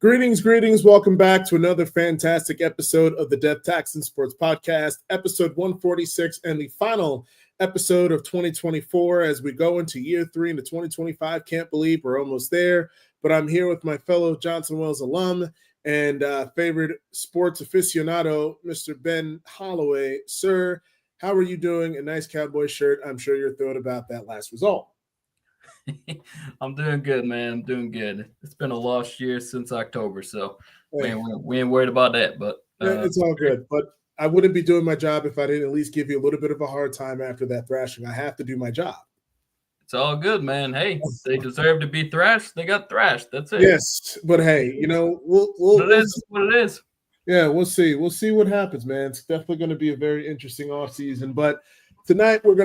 Greetings. Welcome back to another fantastic episode of the Death Tax and Sports Podcast, episode 146, and the final episode of 2024 as we go into year 3 into 2025. Can't believe we're almost there, but I'm here with my fellow Johnson Wells alum and favorite sports aficionado, Mr. Ben Holloway. Sir, how are you doing? A nice cowboy shirt. I'm sure you're thrilled about that last result. I'm doing good, man. I'm doing good. It's been a lost year since October, so we ain't worried about that. But it's all good. But I wouldn't be doing my job if I didn't at least give you a little bit of a hard time after that thrashing. I have to do my job. It's all good, man. Hey, they deserve to be thrashed. They got thrashed. That's it. Yes, but hey, we'll it is what it is. Yeah, we'll see. We'll see what happens, man. It's definitely going to be a very interesting offseason. But tonight we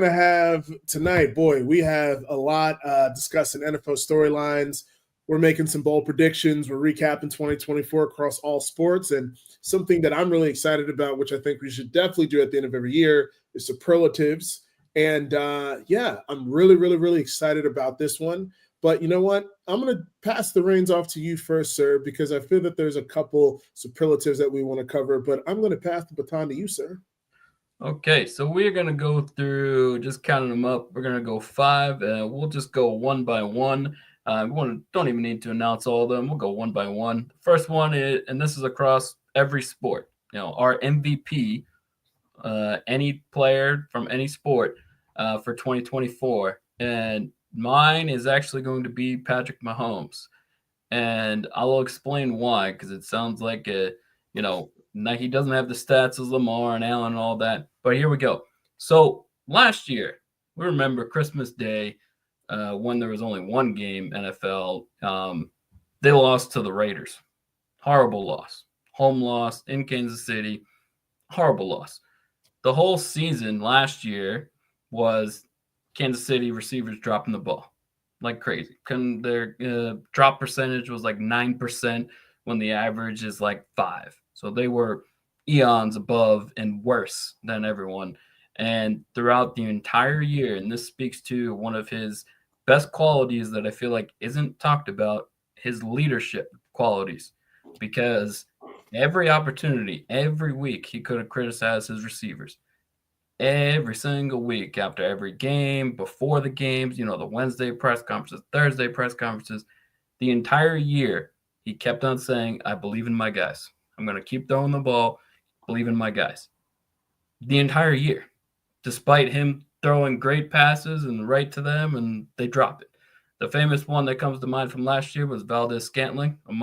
have a lot discussing NFL storylines. We're making some bold predictions. We're recapping 2024 across all sports. And something that I'm really excited about, which I think we should definitely do at the end of every year, is superlatives. And I'm really excited about this one. But you know what? I'm going to pass the reins off to you first, sir, because I feel that there's a couple superlatives that we want to cover. But I'm going to pass the baton to you, sir. Okay, so we're going to go through, just counting them up. We're going to go 5. We'll just go one by one. Don't even need to announce all of them. We'll go one by one. The first one is, and this is across every sport, our MVP, any player from any sport for 2024. And mine is actually going to be Patrick Mahomes. And I'll explain why, because it sounds like he doesn't have the stats as Lamar and Allen and all that. But here we go. So last year, we remember Christmas Day, when there was only one game, NFL, they lost to the Raiders. Horrible loss. Home loss in Kansas City. Horrible loss. The whole season last year was Kansas City receivers dropping the ball like crazy. Their drop percentage was like 9% when the average is like 5%. So they were eons above and worse than everyone. And throughout the entire year, and this speaks to one of his best qualities that I feel like isn't talked about, his leadership qualities, because every opportunity, every week, he could have criticized his receivers. Every single week, after every game, before the games, the Wednesday press conferences, Thursday press conferences, the entire year, he kept on saying, I believe in my guys. I'm going to keep throwing the ball, believe in my guys. The entire year, despite him throwing great passes and right to them, and they drop it. The famous one that comes to mind from last year was Valdez-Scantling on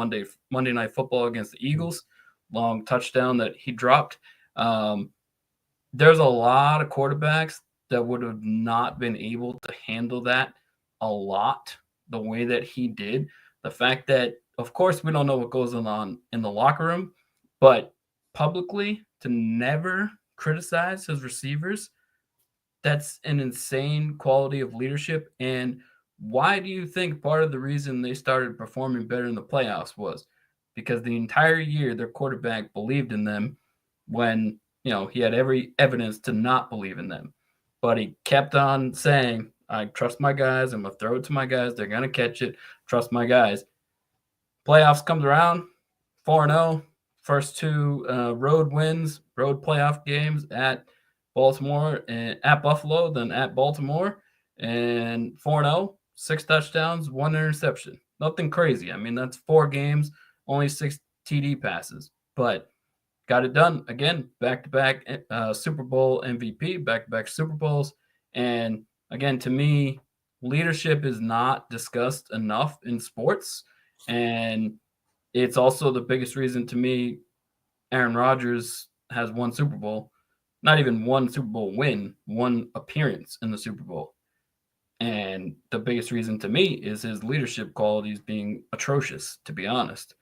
Monday Night Football against the Eagles. Long touchdown that he dropped. There's a lot of quarterbacks that would have not been able to handle that a lot the way that he did. The fact that, of course, we don't know what goes on in the locker room, but publicly to never criticize his receivers, that's an insane quality of leadership. And why do you think part of the reason they started performing better in the playoffs was? Because the entire year their quarterback believed in them when he had every evidence to not believe in them. But he kept on saying, I trust my guys. I'm going to throw it to my guys. They're going to catch it. Trust my guys. Playoffs comes around, 4-0. First 2 road wins, road playoff games at Baltimore and at Buffalo, then at Baltimore. And 4-0, 6 touchdowns, 1 interception. Nothing crazy. I mean, that's 4 games, only 6 TD passes. But got it done again, back-to-back Super Bowl MVP, back-to-back Super Bowls. And again, to me, leadership is not discussed enough in sports. And it's also the biggest reason to me Aaron Rodgers has 1 Super Bowl, not even 1 Super Bowl win, 1 appearance in the Super Bowl. And the biggest reason to me is his leadership qualities being atrocious, to be honest.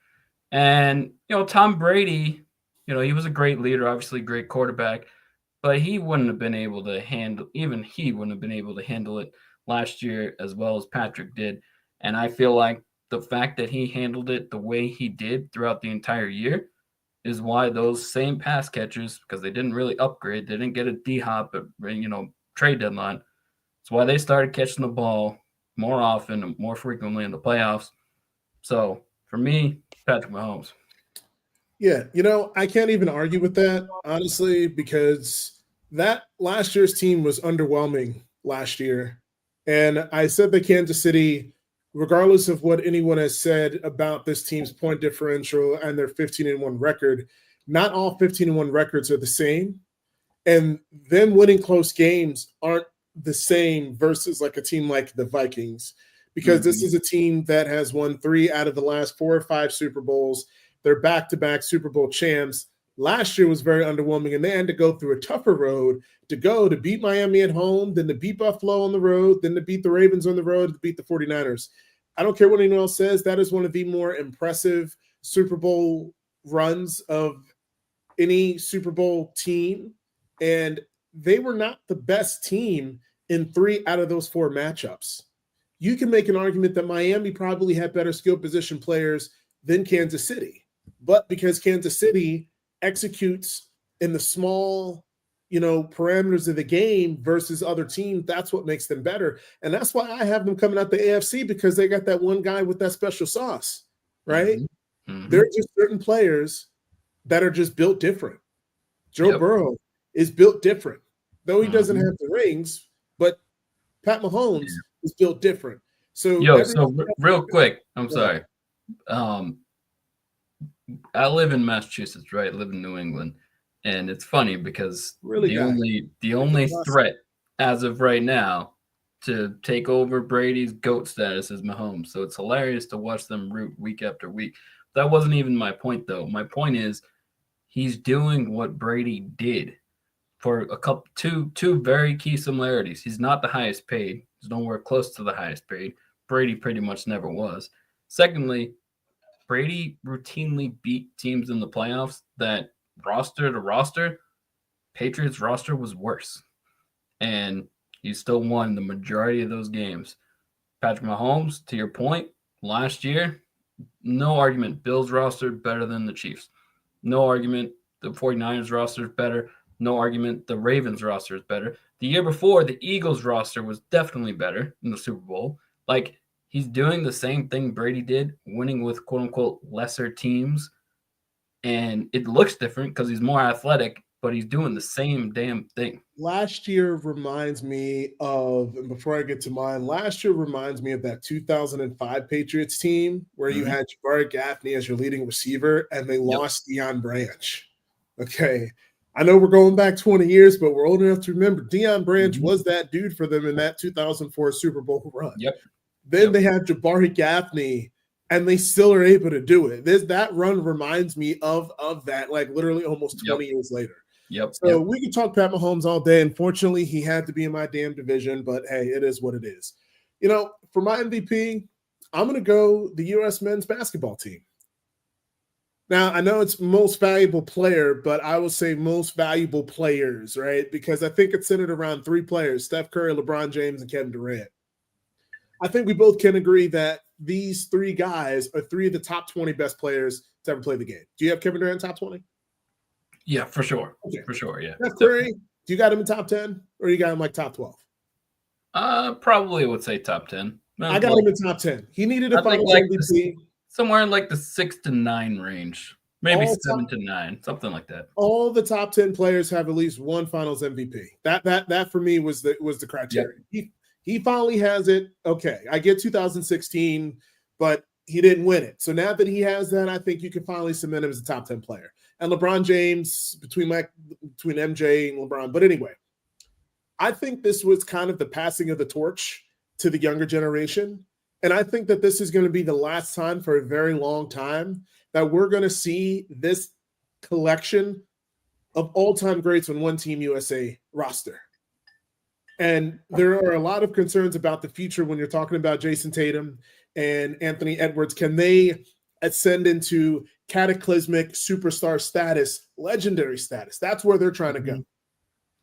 And, Tom Brady, he was a great leader, obviously a great quarterback, but he wouldn't have been able to handle it last year as well as Patrick did. And I feel like the fact that he handled it the way he did throughout the entire year is why those same pass catchers, because they didn't really upgrade, they didn't get a D-Hop at, trade deadline. It's why they started catching the ball more often and more frequently in the playoffs. So for me, Patrick Mahomes. Yeah, I can't even argue with that, honestly, because that last year's team was underwhelming last year. And I said that Kansas City, regardless of what anyone has said about this team's point differential and their 15-1 record, not all 15-1 records are the same. And them winning close games aren't the same versus like a team like the Vikings, because this is a team that has won 3 out of the last 4 or 5 Super Bowls. They're back-to-back Super Bowl champs. Last year was very underwhelming, and they had to go through a tougher road to beat Miami at home, then to beat Buffalo on the road, then to beat the Ravens on the road, to beat the 49ers. I don't care what anyone else says. That is one of the more impressive Super Bowl runs of any Super Bowl team. And they were not the best team in 3 out of those 4 matchups. You can make an argument that Miami probably had better skill position players than Kansas City. But because Kansas City executes in the small, parameters of the game versus other teams, that's what makes them better. And that's why I have them coming out the AFC, because they got that one guy with that special sauce, right? There are just certain players that are just built different. Joe Burrow is built different. Though he doesn't have the rings, but Pat Mahomes is built different. So, real quick, I'm sorry. I live in Massachusetts, right? I live in New England. And it's funny because the only threat as of right now to take over Brady's GOAT status is Mahomes. So it's hilarious to watch them root week after week. That wasn't even my point, though. My point is he's doing what Brady did for two very key similarities. He's not the highest paid. He's nowhere close to the highest paid. Brady pretty much never was. Secondly, Brady routinely beat teams in the playoffs that roster to roster, Patriots roster was worse. And he still won the majority of those games. Patrick Mahomes, to your point, last year, no argument. Bills roster better than the Chiefs. No argument. The 49ers roster is better. No argument. The Ravens roster is better. The year before, the Eagles roster was definitely better in the Super Bowl. Like, he's doing the same thing Brady did, winning with quote-unquote lesser teams. And it looks different because he's more athletic, but he's doing the same damn thing. Last year reminds me of, and before I get to mine, last year reminds me of that 2005 Patriots team where you had Jabari Gaffney as your leading receiver and they lost Deion Branch. Okay. I know we're going back 20 years, but we're old enough to remember Deion Branch was that dude for them in that 2004 Super Bowl run. Then they had Jabari Gaffney, and they still are able to do it. That run reminds me of that, like literally almost 20 years later. So we can talk Pat Mahomes all day. Unfortunately, he had to be in my damn division, but hey, it is what it is. For my MVP, I'm going to go the U.S. men's basketball team. Now, I know it's most valuable player, but I will say most valuable players, right? Because I think it's centered around 3 players, Steph Curry, LeBron James, and Kevin Durant. I think we both can agree that these 3 guys are 3 of the top 20 best players to ever play the game. Do you have Kevin Durant top 20? Yeah, for sure. Okay. For sure, yeah. Steph Curry, do you got him in top 10 or you got him like top 12? Probably would say top 10. I got him in top 10. He needed a finals MVP. Somewhere in like the 6 to 9 range. Maybe 7 to 9, something like that. All the top 10 players have at least one finals MVP. That for me was the criteria. He finally has it. Okay, I get 2016, but he didn't win it. So now that he has that, I think you can finally cement him as a top 10 player. And LeBron James, between MJ and LeBron. But anyway, I think this was kind of the passing of the torch to the younger generation. And I think that this is going to be the last time for a very long time that we're going to see this collection of all-time greats on one Team USA roster. And there are a lot of concerns about the future when you're talking about Jason Tatum and Anthony Edwards. Can they ascend into cataclysmic superstar status, legendary status? That's where they're trying to go.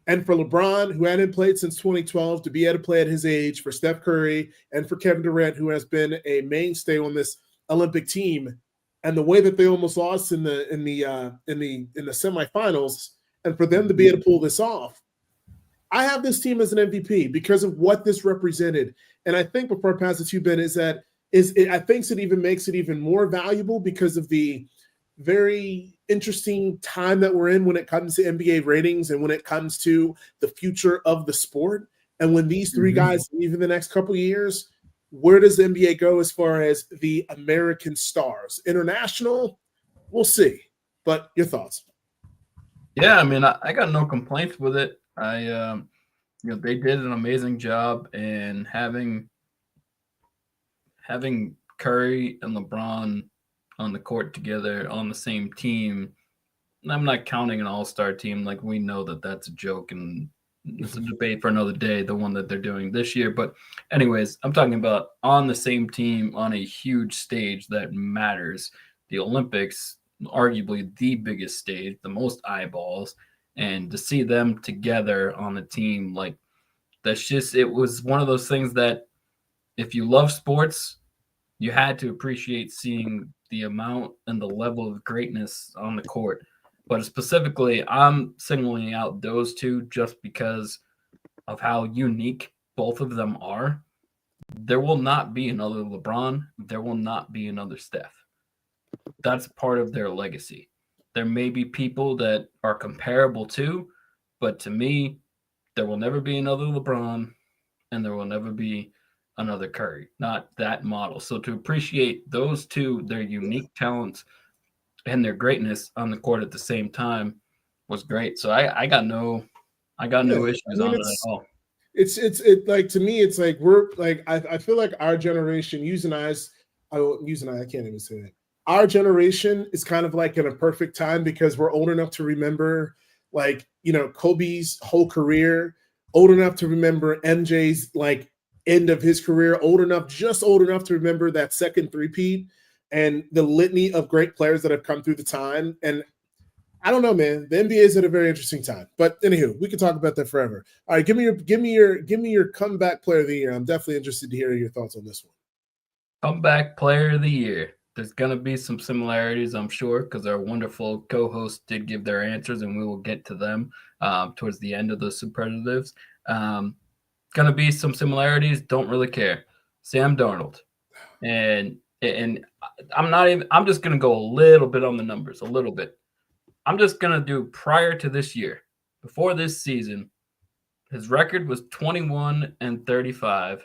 And for LeBron, who hadn't played since 2012, to be able to play at his age, for Steph Curry, and for Kevin Durant, who has been a mainstay on this Olympic team, and the way that they almost lost in the semifinals, and for them to be able to pull this off, I have this team as an MVP because of what this represented. And I think before I pass it to you, Ben, is that I think it even makes it even more valuable because of the very interesting time that we're in when it comes to NBA ratings and when it comes to the future of the sport. And when these three guys leave in the next couple of years, where does the NBA go as far as the American stars? International, we'll see. But your thoughts? Yeah, I mean, I got no complaints with it. They did an amazing job in having Curry and LeBron on the court together on the same team. I'm not counting an all-star team. Like, we know that that's a joke and it's a debate for another day, the one that they're doing this year. But anyways, I'm talking about on the same team on a huge stage that matters. The Olympics, arguably the biggest stage, the most eyeballs. And to see them together on the team, like, it was one of those things that if you love sports, you had to appreciate seeing the amount and the level of greatness on the court. But specifically, I'm singling out those two just because of how unique both of them are. There will not be another LeBron. There will not be another Steph. That's part of their legacy. There may be people that are comparable to, but to me, there will never be another LeBron and there will never be another Curry. Not that model. So to appreciate those two, their unique talents and their greatness on the court at the same time was great. So I got no issues on it at all. It's like, to me, it's like we're like I feel like our generation, I can't even say that. Our generation is kind of like in a perfect time because we're old enough to remember, like, Kobe's whole career, old enough to remember MJ's like end of his career, just old enough to remember that second three-peat and the litany of great players that have come through the time. And I don't know, man. The NBA is at a very interesting time. But anywho, we could talk about that forever. All right, give me your comeback player of the year. I'm definitely interested to hear your thoughts on this one. Comeback player of the year. There's going to be some similarities, I'm sure, because our wonderful co-hosts did give their answers, and we will get to them towards the end of the superlatives. Going to be some similarities. Don't really care. Sam Darnold. And I'm just going to go a little bit on the numbers, a little bit. I'm just going to do prior to this year, before this season, his record was 21-35,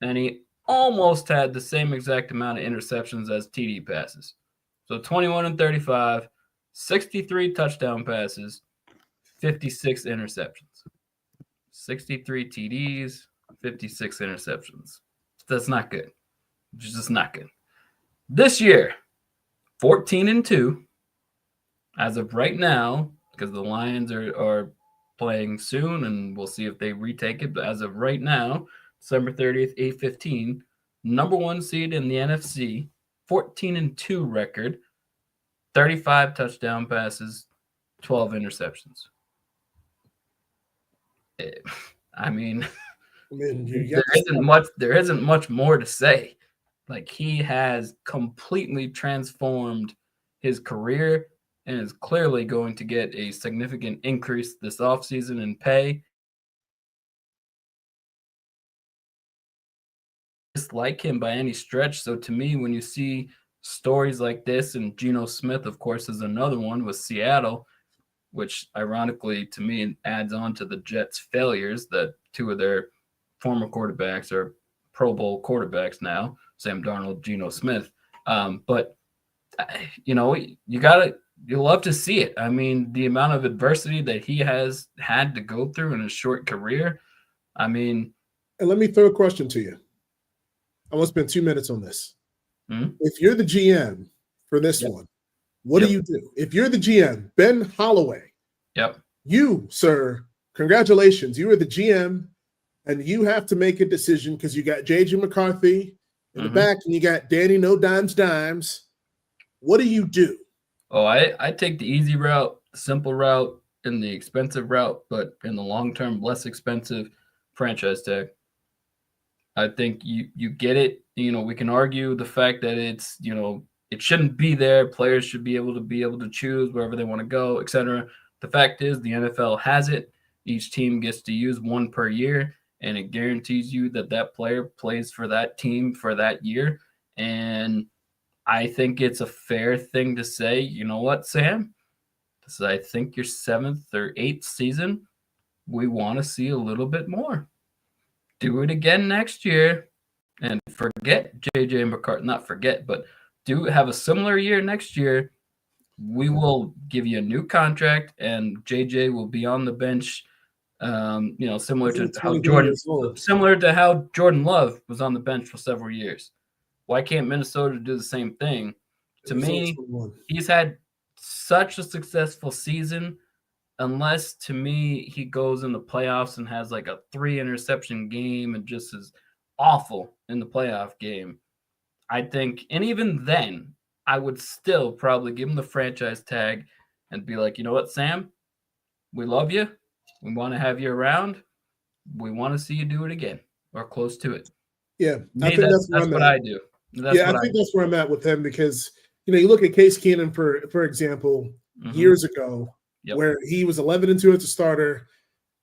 and he almost had the same exact amount of interceptions as TD passes. So 21-35, 63 touchdown passes, 56 interceptions. 63 TDs, 56 interceptions. That's not good. It's just not good. This year, 14-2. As of right now, because the Lions are playing soon, and we'll see if they retake it. But as of right now, December 30th, 8-15, number one seed in the NFC, 14-2 record, 35 touchdown passes, 12 interceptions. I mean, there isn't much more to say. Like, he has completely transformed his career and is clearly going to get a significant increase this offseason in pay. Dislike him by any stretch. So to me, when you see stories like this, and Geno Smith, of course, is another one with Seattle, which ironically to me adds on to the Jets' failures, that two of their former quarterbacks are Pro Bowl quarterbacks now, Sam Darnold, Geno Smith. But you love to see it. I mean, the amount of adversity that he has had to go through in his short career. I mean, and let me throw a question to you. I want to spend 2 minutes on this. If you're the GM for this one, what do you do? If you're the GM, Ben Holloway, you, sir, congratulations. You are the GM, and you have to make a decision because you got J.J. McCarthy in the back, and you got Danny No Dimes. What do you do? Oh, I take the easy route, the simple route, and the expensive route, but in the long term, less expensive franchise tag. I think you get it. We can argue the fact that it's, it shouldn't be there. Players should be able to choose wherever they want to go, etc. The fact is the NFL has it. Each team gets to use one per year, and it guarantees you that that player plays for that team for that year. And I think it's a fair thing to say, you know what, Sam? This is, I think, your 7th or 8th season. We want to see a little bit more. Do it again next year and forget JJ McCarthy. Not forget, but do have a similar year next year. We will give you a new contract, and JJ will be on the bench. Similar to how Jordan Love was on the bench for several years. Why can't Minnesota do the same thing? To me, he's had such a successful season, unless to me he goes in the playoffs and has like a 3 interception game and just is awful in the playoff game. I think, and even then, I would still probably give him the franchise tag and be like, you know what, Sam? We love you. We want to have you around. We want to see you do it again or close to it. Yeah, I think that's what I do. I think that's where I'm at with him because, you look at Case Keenum, for example, years ago, where he was 11-2 as a starter,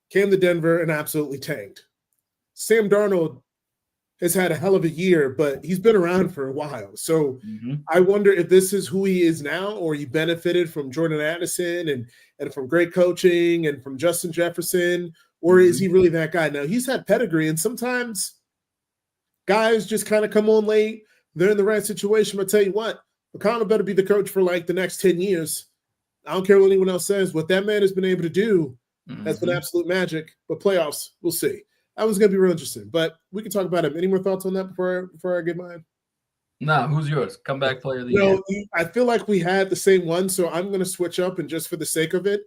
came to Denver and absolutely tanked. Sam Darnold has had a hell of a year, but he's been around for a while. So I wonder if this is who he is now, or he benefited from Jordan Addison and from great coaching and from Justin Jefferson, or is he really that guy? Now, he's had pedigree, and sometimes guys just kind of come on late. They're in the right situation. But tell you what, McConnell better be the coach for like the next 10 years. I don't care what anyone else says. What that man has been able to do has been absolute magic. But playoffs, we'll see. That was going to be real interesting, but we can talk about him. Any more thoughts on that before I get mine? No, who's yours? Comeback player of the year. I feel like we had the same one, so I'm going to switch up, and just for the sake of it,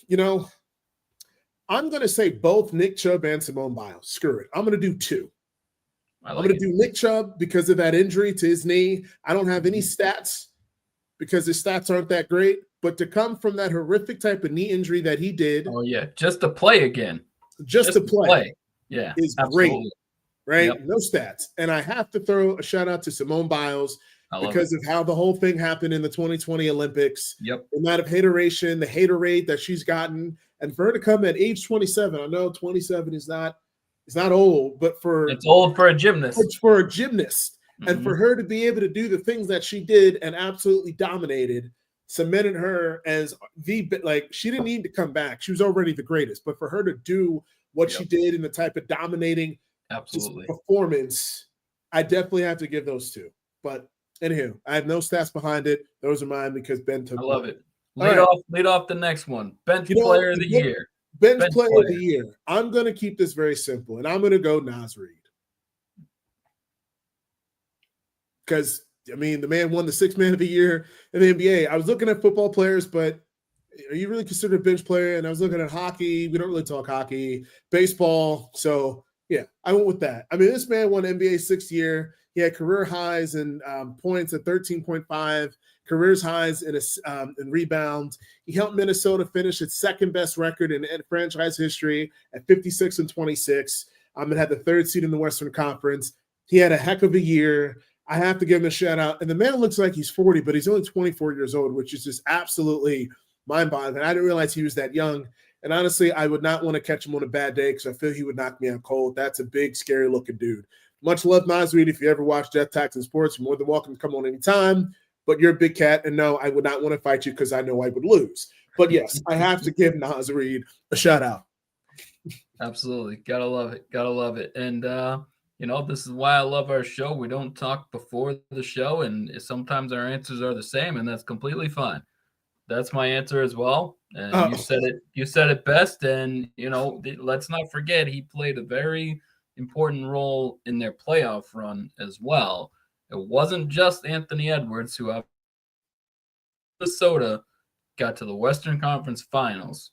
I'm going to say both Nick Chubb and Simone Biles. Screw it. I'm going to do 2. I'm going to do Nick Chubb because of that injury to his knee. I don't have any stats because his stats aren't that great, but to come from that horrific type of knee injury that he did. Oh, yeah, just to play again. Just to play. Yeah, is absolutely. great, right? Yep. No stats. And I have to throw a shout out to Simone Biles because of how the whole thing happened in the 2020 Olympics. Yep. The amount of hateration, the hater rate that she's gotten. And for her to come at age 27, I know 27 is not old, but it's old for a gymnast. It's for a gymnast. And for her to be able to do the things that she did and absolutely dominated, cemented her as she didn't need to come back. She was already the greatest. But for her to do what she did in the type of dominating performance, I definitely have to give those 2. But anywho, I have no stats behind it. Those are mine because Ben took. I love it. Lead off the next one. Bench player of the year. Bench player of the year. I'm going to keep this very simple, and I'm going to go Naz Reid. Because, the man won the 6th man of the year in the NBA. I was looking at football players, but are you really considered a bench player? And I was looking at hockey. We don't really talk hockey. Baseball. So, yeah, I went with that. This man won NBA 6th year. He had career highs in points at 13.5, career highs in rebounds. He helped Minnesota finish its 2nd-best record in franchise history at 56-26. And had the 3rd seed in the Western Conference. He had a heck of a year. I have to give him a shout-out. And the man looks like he's 40, but he's only 24 years old, which is just absolutely – mind-boggling. I didn't realize he was that young. And honestly, I would not want to catch him on a bad day because I feel he would knock me out cold. That's a big, scary-looking dude. Much love, Naz Reid. If you ever watch Death Tax and Sports, you're more than welcome to come on anytime. But you're a big cat, and no, I would not want to fight you because I know I would lose. But yes, I have to give Naz Reid a shout-out. Absolutely. Gotta love it. Gotta love it. And, this is why I love our show. We don't talk before the show, and sometimes our answers are the same, and that's completely fine. That's my answer as well. And you said it best. And, let's not forget he played a very important role in their playoff run as well. It wasn't just Anthony Edwards who Minnesota got to the Western Conference Finals,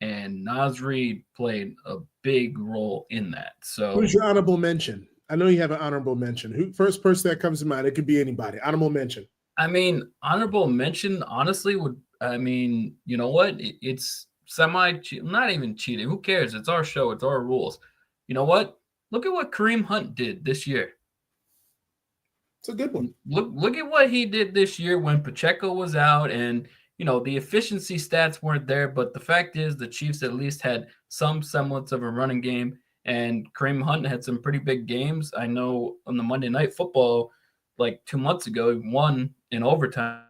and Naz Reid played a big role in that. So who's your honorable mention? I know you have an honorable mention. First person that comes to mind, it could be anybody. Honorable mention. Honorable mention, honestly, you know what? It's not even cheating. Who cares? It's our show. It's our rules. You know what? Look at what Kareem Hunt did this year. It's a good one. Look at what he did this year when Pacheco was out, and the efficiency stats weren't there, but the fact is the Chiefs at least had some semblance of a running game, And Kareem Hunt had some pretty big games. I know on the Monday Night Football, like 2 months ago, he won in overtime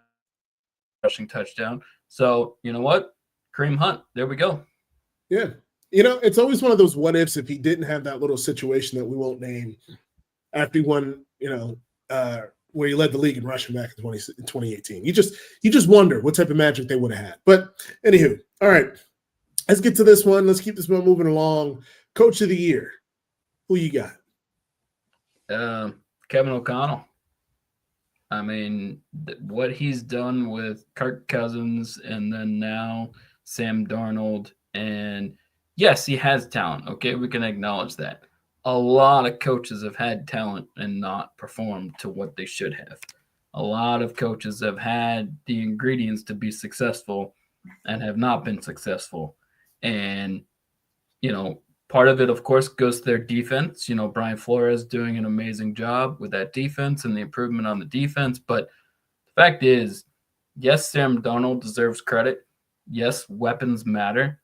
rushing touchdown. So you know what? Kareem Hunt, there we go. Yeah. You know, it's always one of those what ifs if he didn't have that little situation that we won't name after he won, where he led the league in rushing back in 2018. You just wonder what type of magic they would have had. But anywho, all right, let's get to this one. Let's keep this one moving along. Coach of the year. Who you got? Kevin O'Connell. I mean, what he's done with Kirk Cousins and then now Sam Darnold. And yes, he has talent. Okay, we can acknowledge that. A lot of coaches have had talent and not performed to what they should have. A lot of coaches have had the ingredients to be successful and have not been successful. And, part of it, of course, goes to their defense. Brian Flores doing an amazing job with that defense and the improvement on the defense. But the fact is, yes, Sam Darnold deserves credit. Yes, weapons matter,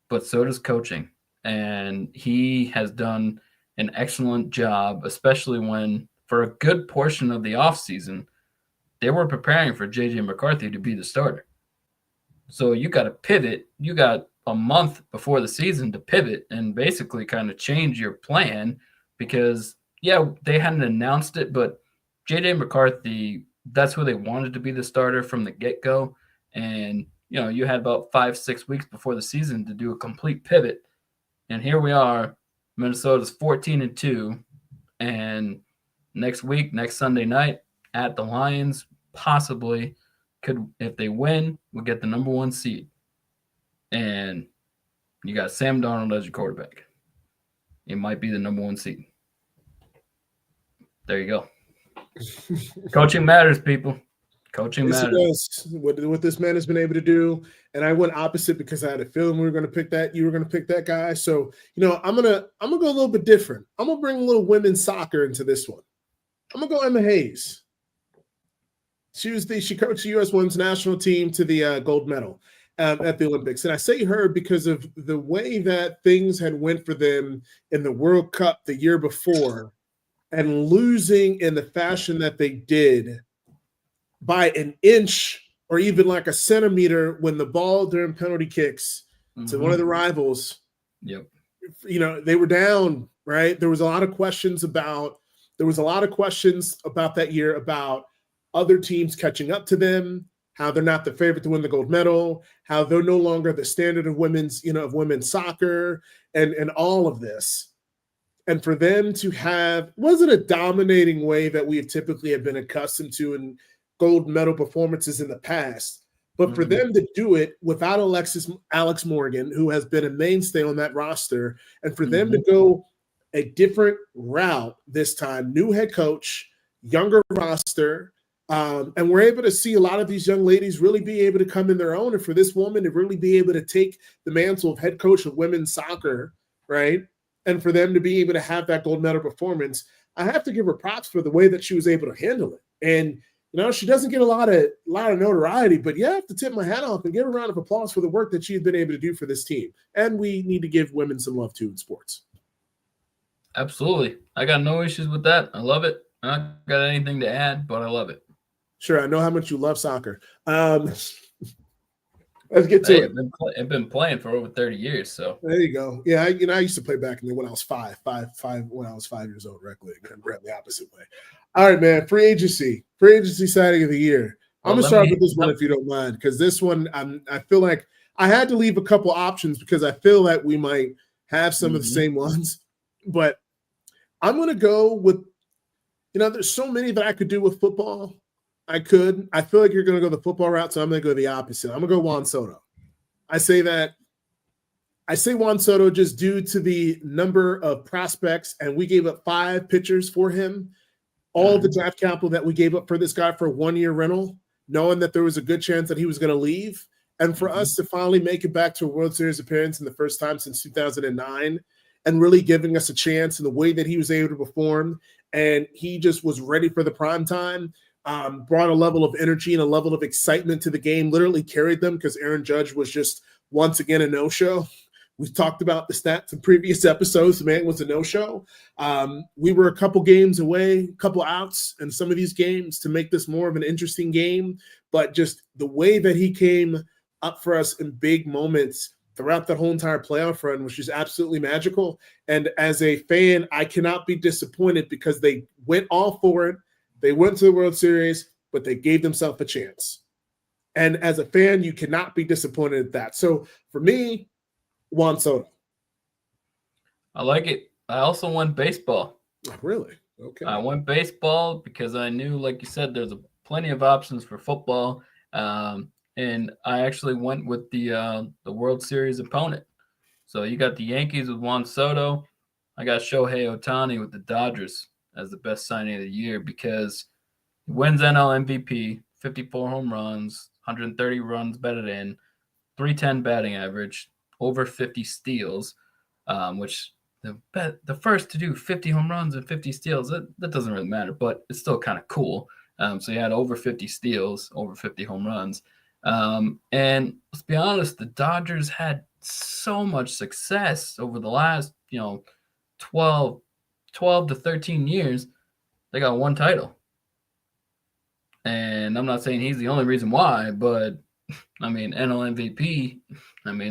but so does coaching. And he has done an excellent job, especially when, for a good portion of the offseason, they were preparing for J.J. McCarthy to be the starter. So you got to pivot. You got a month before the season to pivot and basically kind of change your plan because, yeah, they hadn't announced it, but J.J. McCarthy, that's who they wanted to be the starter from the get-go. And, you had about 5-6 weeks before the season to do a complete pivot. And here we are. Minnesota's 14-2, and next Sunday night at the Lions, possibly could, if they win, we'll get the number 1 seed. And you got Sam Darnold as your quarterback. It might be the number 1 seed. There you go. Coaching matters, people. Coaching matters. What this man has been able to do. And I went opposite because I had a feeling we were going to pick that. You were going to pick that guy. So, I'm gonna go a little bit different. I'm gonna bring a little women's soccer into this one. I'm gonna go Emma Hayes. She coached the U.S. women's national team to the gold medal at the Olympics. And I say her because of the way that things had went for them in the World Cup the year before and losing in the fashion that they did by an inch or even like a centimeter when the ball during penalty kicks to one of the rivals. Yep. They were down, right? There was a lot of questions about that year about other teams catching up to them, how they're not the favorite to win the gold medal, how they're no longer the standard of women's soccer and all of this. And for them to have, wasn't a dominating way that we have typically have been accustomed to in gold medal performances in the past, but for them to do it without Alex Morgan, who has been a mainstay on that roster, and for them to go a different route this time, new head coach, younger roster, and we're able to see a lot of these young ladies really be able to come in their own, and for this woman to really be able to take the mantle of head coach of women's soccer, right, and for them to be able to have that gold medal performance, I have to give her props for the way that she was able to handle it. And she doesn't get a lot of notoriety, but I have to tip my hat off and give a round of applause for the work that she's been able to do for this team. And we need to give women some love too in sports. Absolutely. I got no issues with that. I love it. I don't got anything to add, but I love it. Sure, I know how much you love soccer. Let's get to it. I've been playing for over 30 years, so there you go. Yeah, I used to play back when I was five when I was 5 years old, rec league, and ran the opposite way. All right, man. Free agency signing of the year. I'm gonna start with this one if you don't mind, because this one I feel like I had to leave a couple options because I feel that we might have some of the same ones, but I'm gonna go with. There's so many that I could do with football. I feel like you're gonna go the football route, so I'm gonna go the opposite. I'm gonna go Juan Soto. I say Juan Soto just due to the number of prospects, and we gave up 5 pitchers for him. All the draft capital that we gave up for this guy for a 1-year rental, knowing that there was a good chance that he was going to leave. And for us to finally make it back to a World Series appearance in the first time since 2009 and really giving us a chance in the way that he was able to perform. And he just was ready for the prime time, brought a level of energy and a level of excitement to the game, literally carried them because Aaron Judge was just once again a no-show. We've talked about the stats in previous episodes. The man was a no-show. We were a couple games away, a couple outs in some of these games to make this more of an interesting game. But just the way that he came up for us in big moments throughout the whole entire playoff run was just absolutely magical. And as a fan, I cannot be disappointed because they went all for it. They went to the World Series, but they gave themselves a chance. And as a fan, you cannot be disappointed at that. So for me, Juan Soto. I like it. I also went baseball. Oh, really? Okay. I went baseball because I knew, like you said, there's plenty of options for football. And I actually went with the World Series opponent. So you got the Yankees with Juan Soto. I got Shohei Ohtani with the Dodgers as the best signing of the year because he wins NL MVP, 54 home runs, 130 runs batted in, 310 batting average, over 50 steals, which the first to do 50 home runs and 50 steals, that doesn't really matter, but it's still kind of cool. So he had over 50 steals, over 50 home runs. And let's be honest, the Dodgers had so much success over the last, 12 to 13 years. They got one title. And I'm not saying he's the only reason why, but I mean, NL MVP,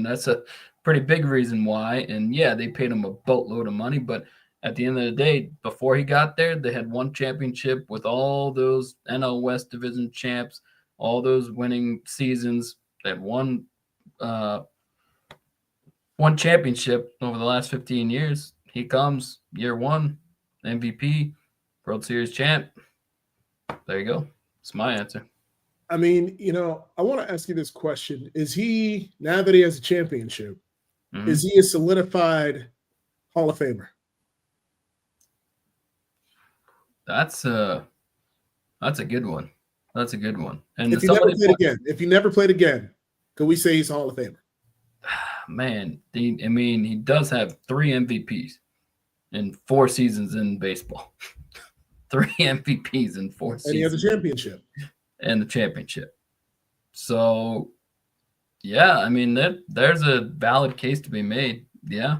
that's a pretty big reason why. And yeah, they paid him a boatload of money, but at the end of the day, before he got there, they had one championship with all those NL West Division champs, all those winning seasons. They had one championship over the last 15 years. He comes year one, MVP, World Series champ. There you go. That's my answer. I mean, I want to ask you this question. Is he, now that he has a championship, is he a solidified Hall of Famer? That's a good one. That's a good one. And if he never played again, could we say he's a Hall of Famer? Man, he does have 3 MVPs in 4 seasons in baseball. 3 MVPs in 4 seasons. And he has a championship. And the championship. So, yeah, there's a valid case to be made. Yeah.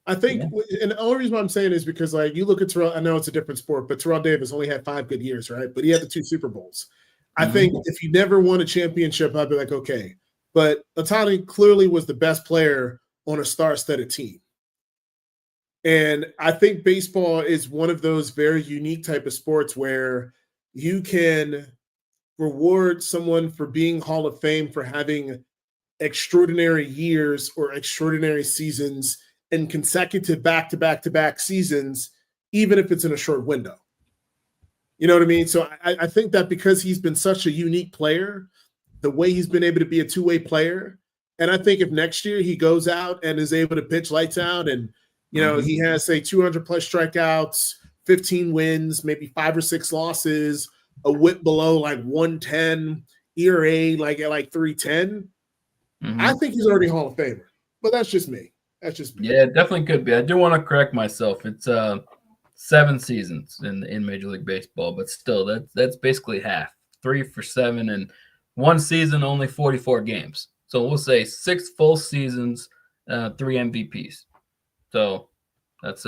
I think, and the only reason why I'm saying is because, you look at Terrell, I know it's a different sport, but Terrell Davis only had 5 good years, right? But he had the 2 Super Bowls. I think if he never won a championship, I'd be like, okay. But Ohtani clearly was the best player on a star-studded team. And I think baseball is one of those very unique type of sports where you can reward someone for being Hall of Fame for having extraordinary years or extraordinary seasons and consecutive back-to-back-to-back seasons, even if it's in a short window. You know what I mean? So I think that because he's been such a unique player, the way he's been able to be a two-way player, and I think if next year he goes out and is able to pitch lights out and, he has, say, 200-plus strikeouts, 15 wins, maybe 5 or 6 losses, a whip below like 110, ERA like at like 310, I think he's already Hall of Famer. But that's just me. Yeah, it definitely could be. I do want to correct myself. It's 7 seasons in Major League Baseball, but still, that's basically half. 3 for 7, and 1 season, only 44 games. So we'll say 6 full seasons, 3 MVPs. So that's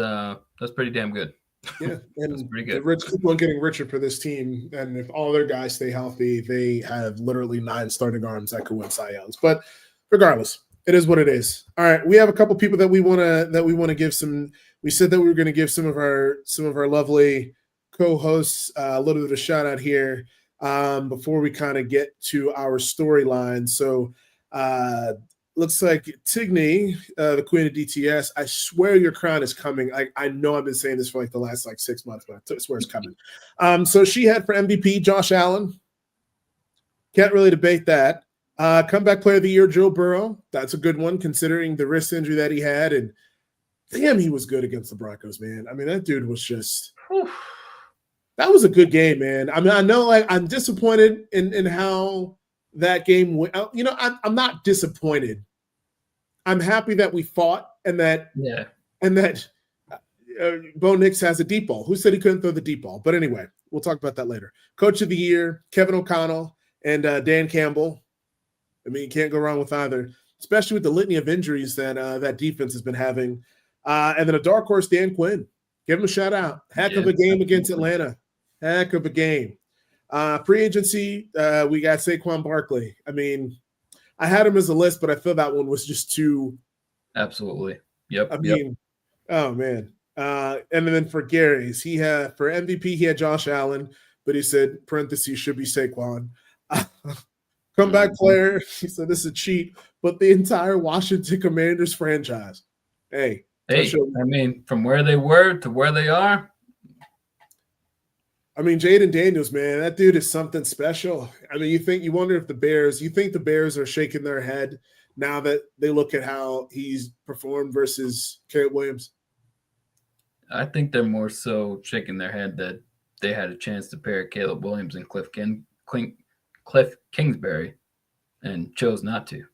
pretty damn good. Yeah, and that's pretty good. The rich keep on getting richer for this team, and if all their guys stay healthy, they have literally 9 starting arms that could win Cy Youngs. But regardless, it is what it is. All right, we have a couple people that we want to give some. We said that we were going to give some of our lovely co-hosts a little bit of a shout out here before we kind of get to our storyline. So looks like Tigney, the queen of DTS, I swear your crown is coming. I know I've been saying this for like the last 6 months, but I swear it's coming. So she had for MVP Josh Allen. Can't really debate that. Comeback player of the year, Joe Burrow. That's a good one considering the wrist injury that he had. And damn, he was good against the Broncos, man. That dude was just – that was a good game, man. I know I'm disappointed in how that game went. I'm not disappointed. I'm happy that we fought and that Bo Nix has a deep ball. Who said he couldn't throw the deep ball? But anyway, we'll talk about that later. Coach of the year, Kevin O'Connell and Dan Campbell. You can't go wrong with either. especially with the litany of injuries that that defense has been having. And then a dark horse, Dan Quinn. Give him a shout out. Heck of a game against Atlanta. Heck of a game. Free agency, we got Saquon Barkley. I mean, I had him as a list, but I feel that one was just too. Absolutely. Yep. I mean, oh man. And then for Gary's, he had for MVP, he had Josh Allen, but he said parentheses should be Saquon. Comeback player, he said this is a cheat, but the entire Washington Commanders franchise. Hey, I mean, from where they were to where they are. I mean, Jaden Daniels, man, that dude is something special. I mean, you wonder if the Bears are shaking their head now that they look at how he's performed versus Caleb Williams? I think they're more so shaking their head that they had a chance to pair Caleb Williams and Cliff Kingsbury and chose not to.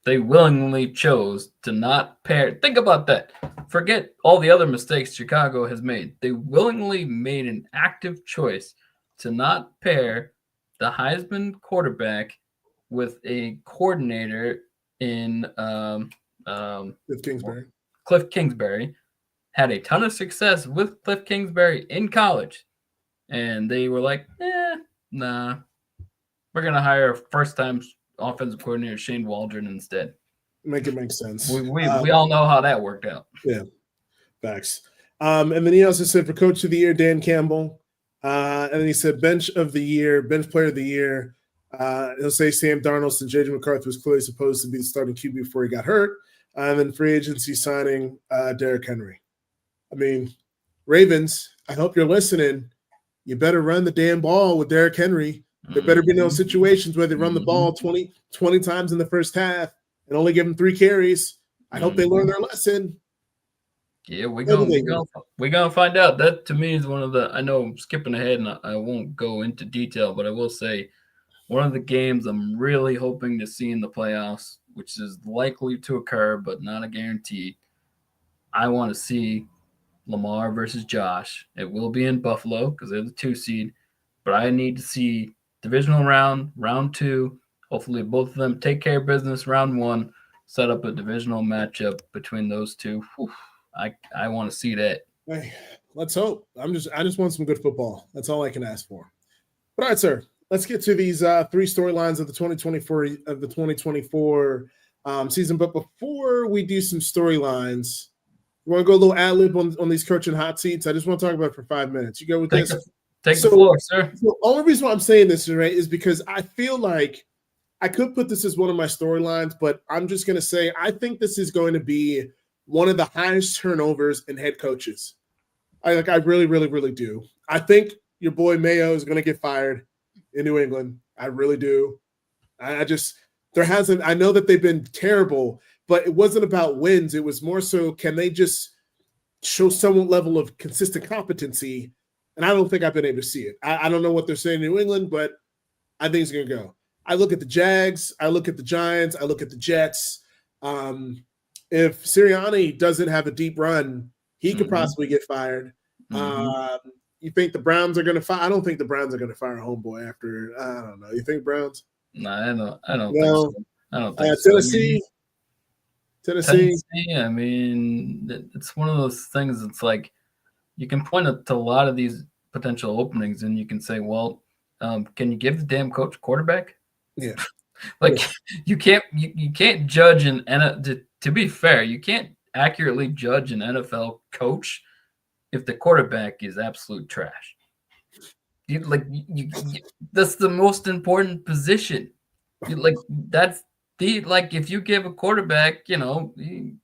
They willingly chose to not pair. Think about that. Forget all the other mistakes Chicago has made. They willingly made an active choice to not pair the Heisman quarterback with a coordinator in Cliff Kingsbury. Had a ton of success with Cliff Kingsbury in college. And they were like, nah. We're going to hire a first-time offensive coordinator, Shane Waldron, instead. Make it make sense. We all know how that worked out. Yeah, facts. And then he also said for Coach of the Year, Dan Campbell. And then he said Bench Player of the Year. He'll say Sam Darnold, since J.J. McCarthy was clearly supposed to be the starting QB before he got hurt. And then free agency signing Derrick Henry. I mean, Ravens, I hope you're listening. You better run the damn ball with Derrick Henry. There better be no situations where they run the ball 20 times in the first half and only give them 3 carries. I hope they learn their lesson. Yeah, we're gonna find out. That to me is one of the. I know I'm skipping ahead and I won't go into detail, but I will say one of the games I'm really hoping to see in the playoffs, which is likely to occur but not a guarantee. I want to see Lamar versus Josh. It will be in Buffalo because they're the 2 seed, but I need to see divisional round 2. Hopefully both of them take care of business round 1, set up a divisional matchup between those two. Whew, I want to see that. Hey, let's hope. I just want some good football. That's all I can ask for. But all right, sir, let's get to these 3 storylines of the 2024 season. But before we do some storylines, you want to go a little ad-lib on these coaching hot seats? I just want to talk about it for 5 minutes. You go with this? Take the floor, sir. The only reason why I'm saying this, right, is because I feel like I could put this as one of my storylines, but I'm just going to say I think this is going to be one of the highest turnovers in head coaches. I really, really, really do. I think your boy Mayo is going to get fired in New England. I really do. I know that they've been terrible, but it wasn't about wins. It was more so, can they just show some level of consistent competency? And I don't think I've been able to see it. I don't know what they're saying in New England, but I think it's going to go. I look at the Jags. I look at the Giants. I look at the Jets. If Sirianni doesn't have a deep run, he could possibly get fired. You think the Browns are going to fire? I don't think the Browns are going to fire a homeboy after. I don't know. You think Browns? No, I don't think so. I don't think so. Tennessee. I mean, it's one of those things. It's like you can point to a lot of these potential openings, and you can say, "Well, can you give the damn coach a quarterback?" Yeah. You can't judge to be fair, you can't accurately judge an NFL coach if the quarterback is absolute trash. That's the most important position. That's if you give a quarterback, the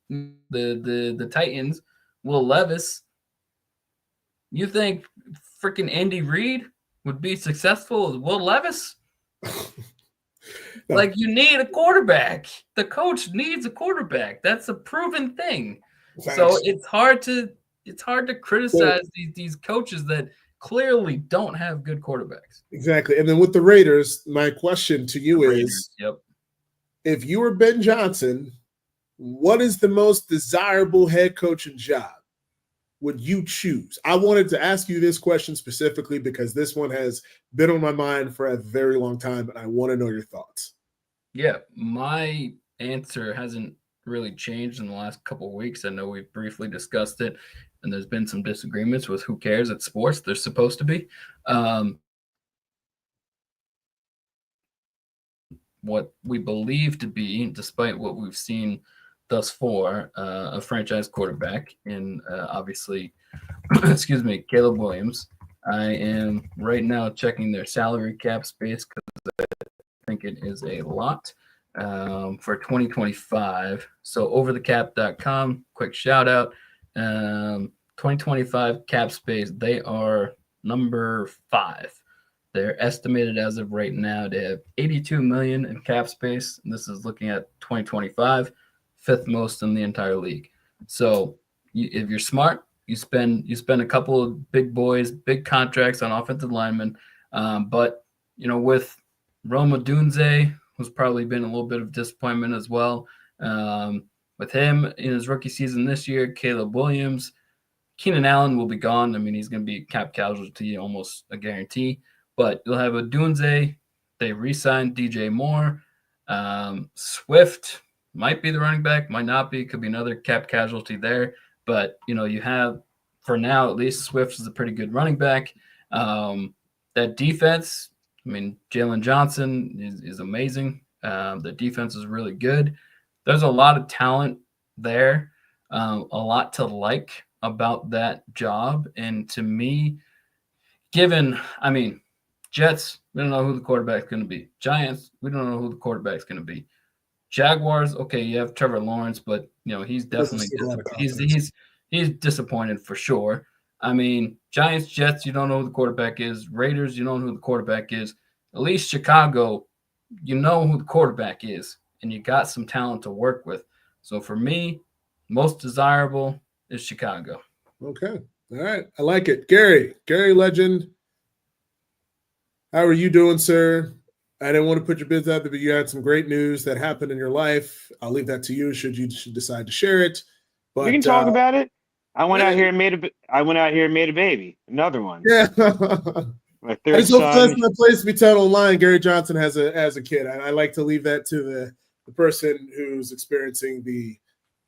Titans, Will Levis, you think freaking Andy Reid would be successful as Will Levis? You need a quarterback. The coach needs a quarterback. That's a proven thing. Thanks. So it's hard to criticize these coaches that clearly don't have good quarterbacks. Exactly. And then with the Raiders, my question to you is, if you were Ben Johnson, what is the most desirable head coaching job would you choose? I wanted to ask you this question specifically because this one has been on my mind for a very long time, and I want to know your thoughts. Yeah, my answer hasn't really changed in the last couple of weeks. I know we've briefly discussed it, and there's been some disagreements with who cares at sports. They're supposed to be. What we believe to be, despite what we've seen thus far, a franchise quarterback in obviously, excuse me, Caleb Williams. I am right now checking their salary cap space because I think it is a lot for 2025. So overthecap.com, quick shout out. 2025 cap space, they are number 5. They're estimated as of right now to have 82 million in cap space. And this is looking at 2025, fifth most in the entire league. So if you're smart, you spend a couple of big boys, big contracts on offensive linemen. But with Roma Dunze, who's probably been a little bit of disappointment as well. With him in his rookie season this year, Caleb Williams, Keenan Allen will be gone. I mean, he's going to be cap casualty, almost a guarantee. But you'll have a Dunze. They re-signed DJ Moore. Swift might be the running back, might not be. Could be another cap casualty there. But, you have, for now, at least Swift is a pretty good running back. That defense, I mean, Jalen Johnson is amazing. The defense is really good. There's a lot of talent there, a lot to like about that job. And to me, Jets, we don't know who the quarterback's going to be. Giants, we don't know who the quarterback's going to be. Jaguars, okay, you have Trevor Lawrence, but he's definitely he's disappointed for sure. I mean, Giants, Jets, you don't know who the quarterback is. Raiders, you don't know who the quarterback is. At least Chicago, you know who the quarterback is, and you got some talent to work with. So for me, most desirable is Chicago. Okay. All right. I like it. Gary Legend. How are you doing, sir? I didn't want to put your business out there, but you had some great news that happened in your life. I'll leave that to you should you decide to share it. But we can talk about it. I went out here and made a baby. Another one. Yeah. My third son. That's my place to be told online. Gary Johnson has a kid. I like to leave that to the person who's experiencing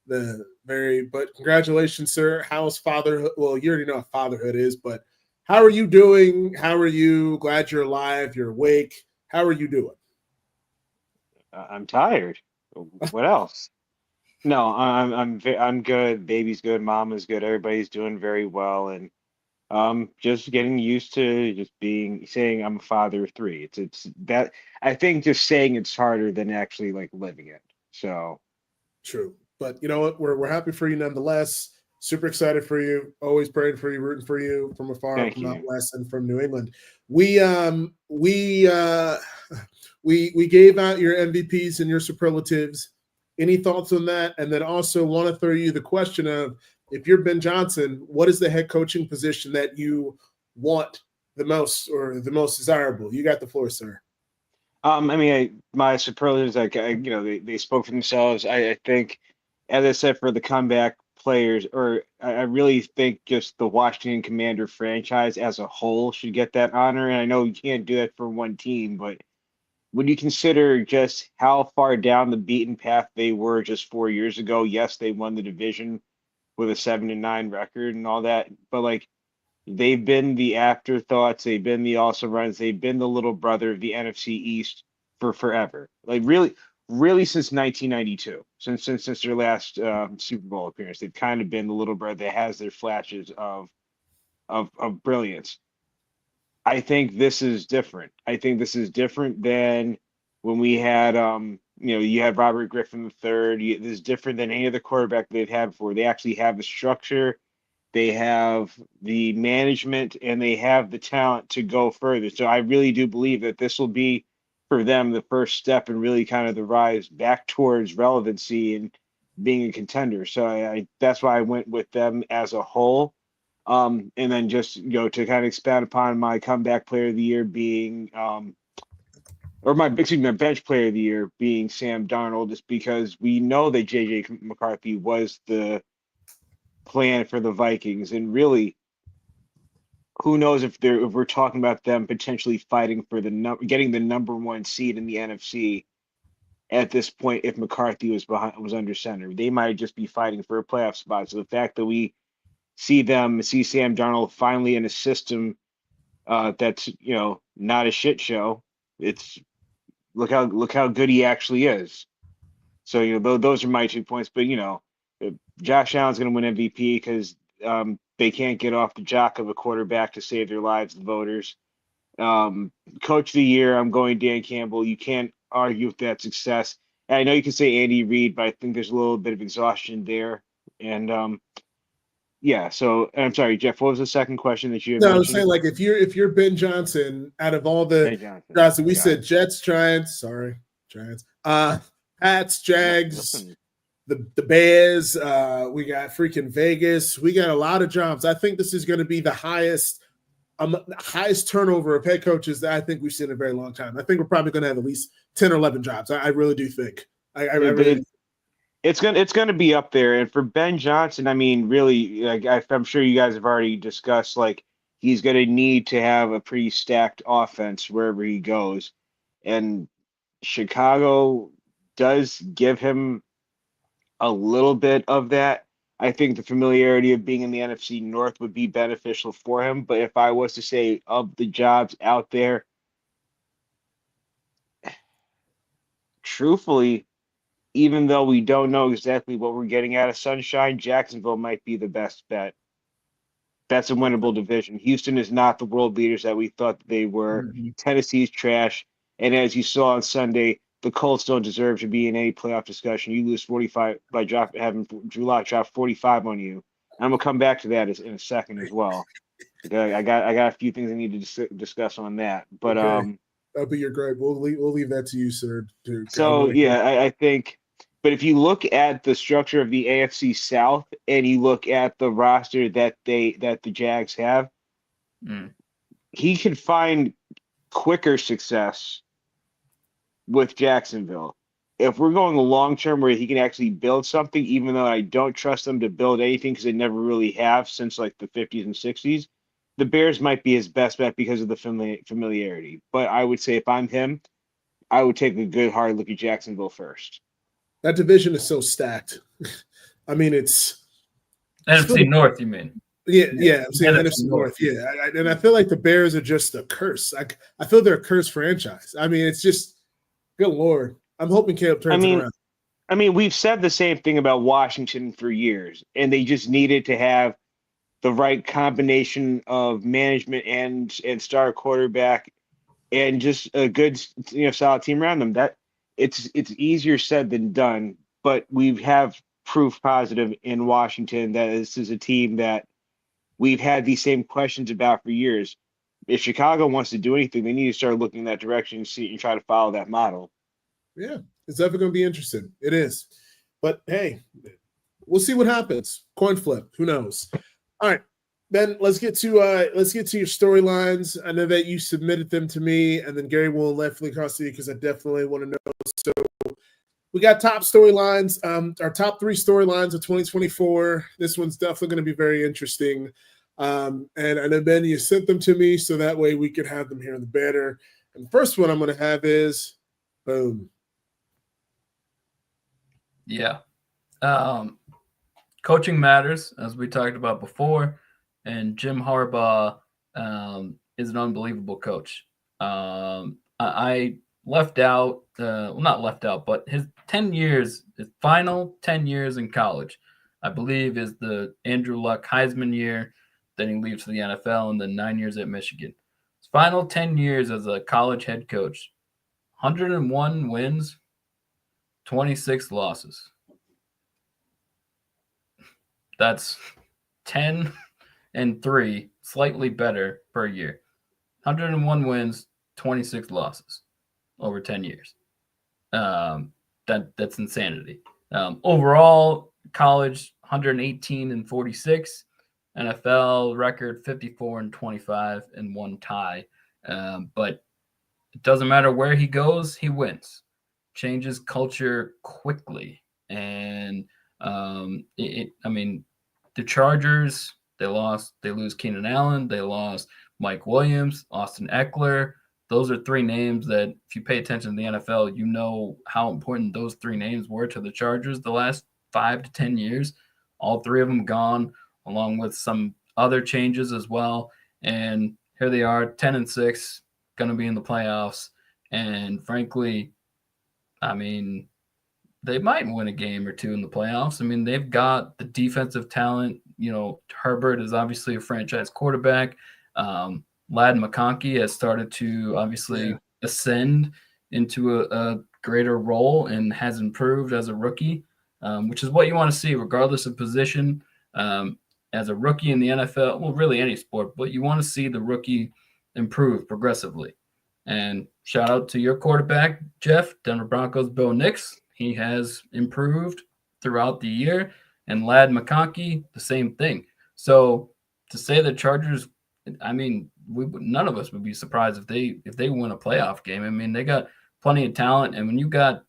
the very. But congratulations, sir. How's fatherhood? Well, you already know what fatherhood is, but how are you doing? How are you? Glad you're alive. You're awake. How are you doing? I'm tired. What else? No, I'm good. Baby's good. Mama's good. Everybody's doing very well, and just getting used to just saying I'm a father of 3. It's that I think just saying it's harder than actually like living it. So true, but you know what? We're happy for you nonetheless. Super excited for you. Always praying for you, rooting for you from afar, from out west and from New England. We gave out your MVPs and your superlatives. Any thoughts on that? And then also want to throw you the question of, if you're Ben Johnson, what is the head coaching position that you want the most or the most desirable? You got the floor, sir. My superlatives, they spoke for themselves. I think, as I said, for the comeback players, or I really think just the Washington Commander franchise as a whole should get that honor. And I know you can't do that for one team, but when you consider just how far down the beaten path they were just 4 years ago, yes, they won the division with a 7-9 record and all that, but like they've been the afterthoughts, they've been the also runs, they've been the little brother of the NFC East for forever. Like really since 1992, since their last Super Bowl appearance, they've kind of been the little brother that has their flashes of brilliance. I think this is different. I think this is different than when we had you had Robert Griffin III. This is different than any other quarterback they've had before. They actually have the structure, they have the management, and they have the talent to go further. So I really do believe that this will be for them the first step and really kind of the rise back towards relevancy and being a contender. So that's why I went with them as a whole. And then just to kind of expand upon my comeback player of the year being my bench player of the year being Sam Darnold, just because we know that JJ McCarthy was the plan for the Vikings, and really who knows if we're talking about them potentially fighting for getting the number 1 seed in the NFC. at this point if McCarthy was under center. They might just be fighting for a playoff spot. So the fact that we see Sam Darnold finally in a system that's not a shit show. It's look how good he actually is. So those are my 2 points. But Josh Allen's going to win MVP because they can't get off the jock of a quarterback to save their lives, the voters. Coach of the year, I'm going Dan Campbell. You can't argue with that success. And I know you can say Andy Reid, but I think there's a little bit of exhaustion there. And yeah, so I'm sorry, Jeff. What was the second question that you had No, mentioned? I was saying, like, if you're Ben Johnson, out of all the guys that we said, Jets, Giants, Pats, Jags, the Bears, we got freaking Vegas. We got a lot of jobs. I think this is going to be the highest turnover of head coaches that I think we've seen in a very long time. I think we're probably going to have at least 10 or 11 jobs. I really do think. It's gonna be up there. And for Ben Johnson, I mean, really, like I'm sure you guys have already discussed, like he's gonna need to have a pretty stacked offense wherever he goes. And Chicago does give him a little bit of that. I think the familiarity of being in the NFC North would be beneficial for him. But if I was to say of the jobs out there, truthfully, even though we don't know exactly what we're getting out of Sunshine, Jacksonville might be the best bet. That's a winnable division. Houston is not the world beaters that we thought they were. Mm-hmm. Tennessee's trash. And as you saw on Sunday, the Colts don't deserve to be in any playoff discussion. You lose 45 by having Drew Lock drop 45 on you. I'm gonna come back to that in a second as well. I got a few things I need to discuss on that. But okay. That'll be your grade. We'll leave that to you, sir. So yeah, I think. But if you look at the structure of the AFC South and you look at the roster that the Jags have, he could find quicker success with Jacksonville. If we're going a long term where he can actually build something, even though I don't trust them to build anything because they never really have since like the 50s and 60s, the Bears might be his best bet because of the familiarity. But I would say if I'm him, I would take a good hard look at Jacksonville first. That division is so stacked. I mean, it's NFC North, you mean? Yeah. I'm saying NFC North. Yeah, and I feel like the Bears are just a curse. I feel they're a cursed franchise. I mean, it's just good Lord. I'm hoping Caleb turns it around. I mean, we've said the same thing about Washington for years, and they just needed to have the right combination of management and star quarterback, and just a good solid team around them. That it's easier said than done, but we have proof positive in Washington that this is a team that we've had these same questions about for years. If Chicago wants to do anything, they need to start looking in that direction and try to follow that model. Yeah, it's definitely going to be interesting. It is. But hey, we'll see what happens. Coin flip. Who knows? All right. Ben, let's get to your storylines. I know that you submitted them to me, and then Gary will definitely cross to you because I definitely want to know. So we got top storylines. Our top 3 storylines of 2024. This one's definitely going to be very interesting. And I know, Ben, you sent them to me so that way we could have them here in the banner. And the first one I'm going to have is boom. Yeah. Coaching matters, as we talked about before. And Jim Harbaugh is an unbelievable coach. I left out, not left out, but his 10 years, his final 10 years in college, I believe is the Andrew Luck Heisman year. Then he leaves for the NFL and then 9 years at Michigan. His final 10 years as a college head coach, 101 wins, 26 losses. That's 10-3, slightly better per year. 101 wins, 26 losses over 10 years. That's insanity. Overall, college 118-46, NFL record 54-25 and 1 tie. But it doesn't matter where he goes, he wins. Changes culture quickly, and the Chargers, they lose Keenan Allen, they lost Mike Williams, Austin Eckler, those are three names that if you pay attention to the NFL, you know how important those three names were to the Chargers the last 5 to 10 years. All three of them gone, along with some other changes as well. And here they are, 10-6, going to be in the playoffs. And frankly, I mean, they might win a game or two in the playoffs. I mean, they've got the defensive talent. You know, Herbert is obviously a franchise quarterback. Lad McConkey has started to obviously ascend into a greater role and has improved as a rookie, which is what you want to see regardless of position. As a rookie in the NFL, well, really any sport, but you want to see the rookie improve progressively. And shout out to your quarterback, Jeff, Denver Broncos, Bo Nix. He has improved throughout the year. And Lad McConkey, the same thing. So to say the Chargers, I mean, none of us would be surprised if they win a playoff game. I mean, they got plenty of talent. And when you got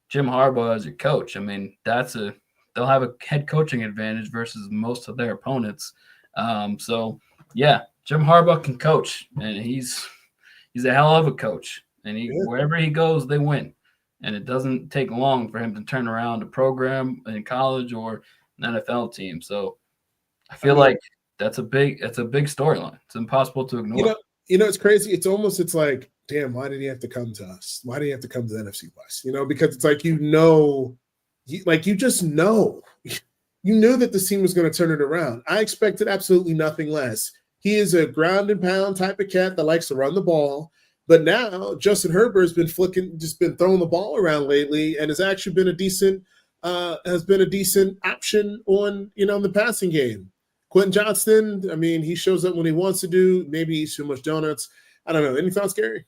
Jim Harbaugh as your coach, I mean, they'll have a head coaching advantage versus most of their opponents. So yeah, Jim Harbaugh can coach, and he's a hell of a coach. And wherever he goes, they win. And it doesn't take long for him to turn around a program in college or an NFL team. So I feel like that's a big storyline. It's impossible to ignore. It's crazy. It's like, damn, why did he have to come to us? Why did he have to come to the NFC West? Because it's like, you just know. You knew that this team was going to turn it around. I expected absolutely nothing less. He is a ground and pound type of cat that likes to run the ball. But now Justin Herbert has been throwing the ball around lately, and has actually been a decent option on in the passing game. Quentin Johnston, I mean, he shows up when he wants to do. Maybe he's too much donuts. I don't know. Any thoughts, Gary?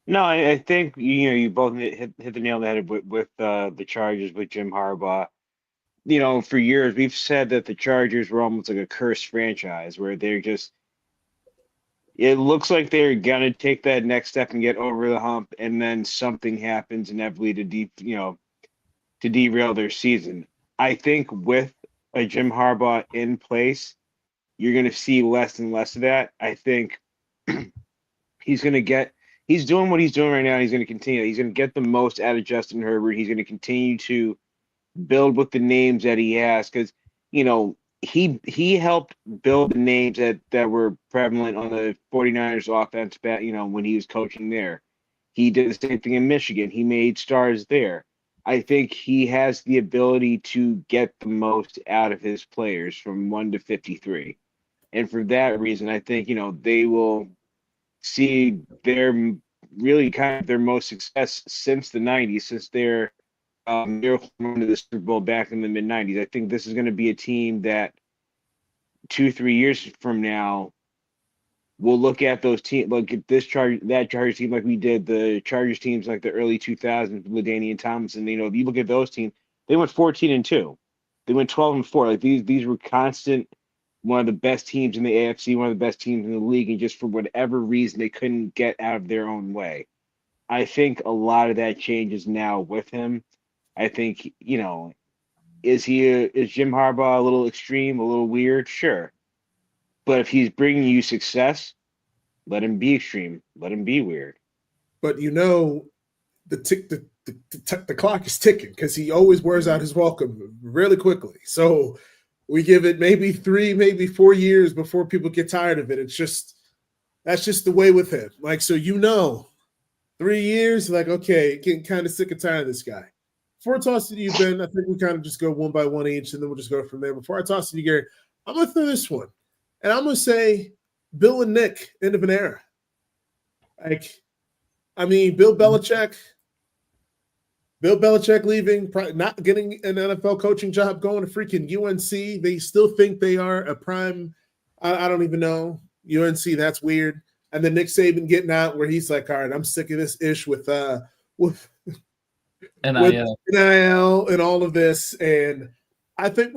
No, I think you both hit the nail on the head with the Chargers with Jim Harbaugh. For years we've said that the Chargers were almost like a cursed franchise where they're just. It looks like they're gonna take that next step and get over the hump, and then something happens inevitably to derail their season. I think with a Jim Harbaugh in place, you're gonna see less and less of that. I think he's doing what he's doing right now. He's gonna continue. He's gonna get the most out of Justin Herbert. He's gonna continue to build with the names that he has, because he helped build the names that were prevalent on the 49ers offense when he was coaching there. He did the same thing in Michigan. He made stars there. I think he has the ability to get the most out of his players from 1 to 53. And for that reason, I think, they will see their really kind of their most success since the 90s, since their miracle run to the Super Bowl back in the mid-90s. I think this is going to be a team that 2-3 years from now we'll look at those teams, look at that Chargers team like we did the Chargers teams like the early 2000s, LaDainian Tomlinson. If you look at those teams, they went 14-2, they went 12-4. Like these were constant, one of the best teams in the AFC, one of the best teams in the league, and just for whatever reason they couldn't get out of their own way. I think a lot of that changes now with him. I think, is Jim Harbaugh a little extreme, a little weird? Sure. But if he's bringing you success, let him be extreme. Let him be weird. But the clock is ticking, because he always wears out his welcome really quickly. So we give it maybe 3, maybe 4 years before people get tired of it. That's just the way with him. 3 years, okay, getting kind of sick and tired of this guy. Before I toss it to you, Ben, I think we kind of just go one by one each, and then we'll just go from there. Before I toss it to you, Gary, I'm going to throw this one. And I'm going to say Bill and Nick, end of an era. Bill Belichick leaving, not getting an NFL coaching job, going to freaking UNC. They still think they are a prime, I don't even know, UNC, that's weird. And then Nick Saban getting out, where he's like, all right, I'm sick of this ish with NIL and all of this. And I think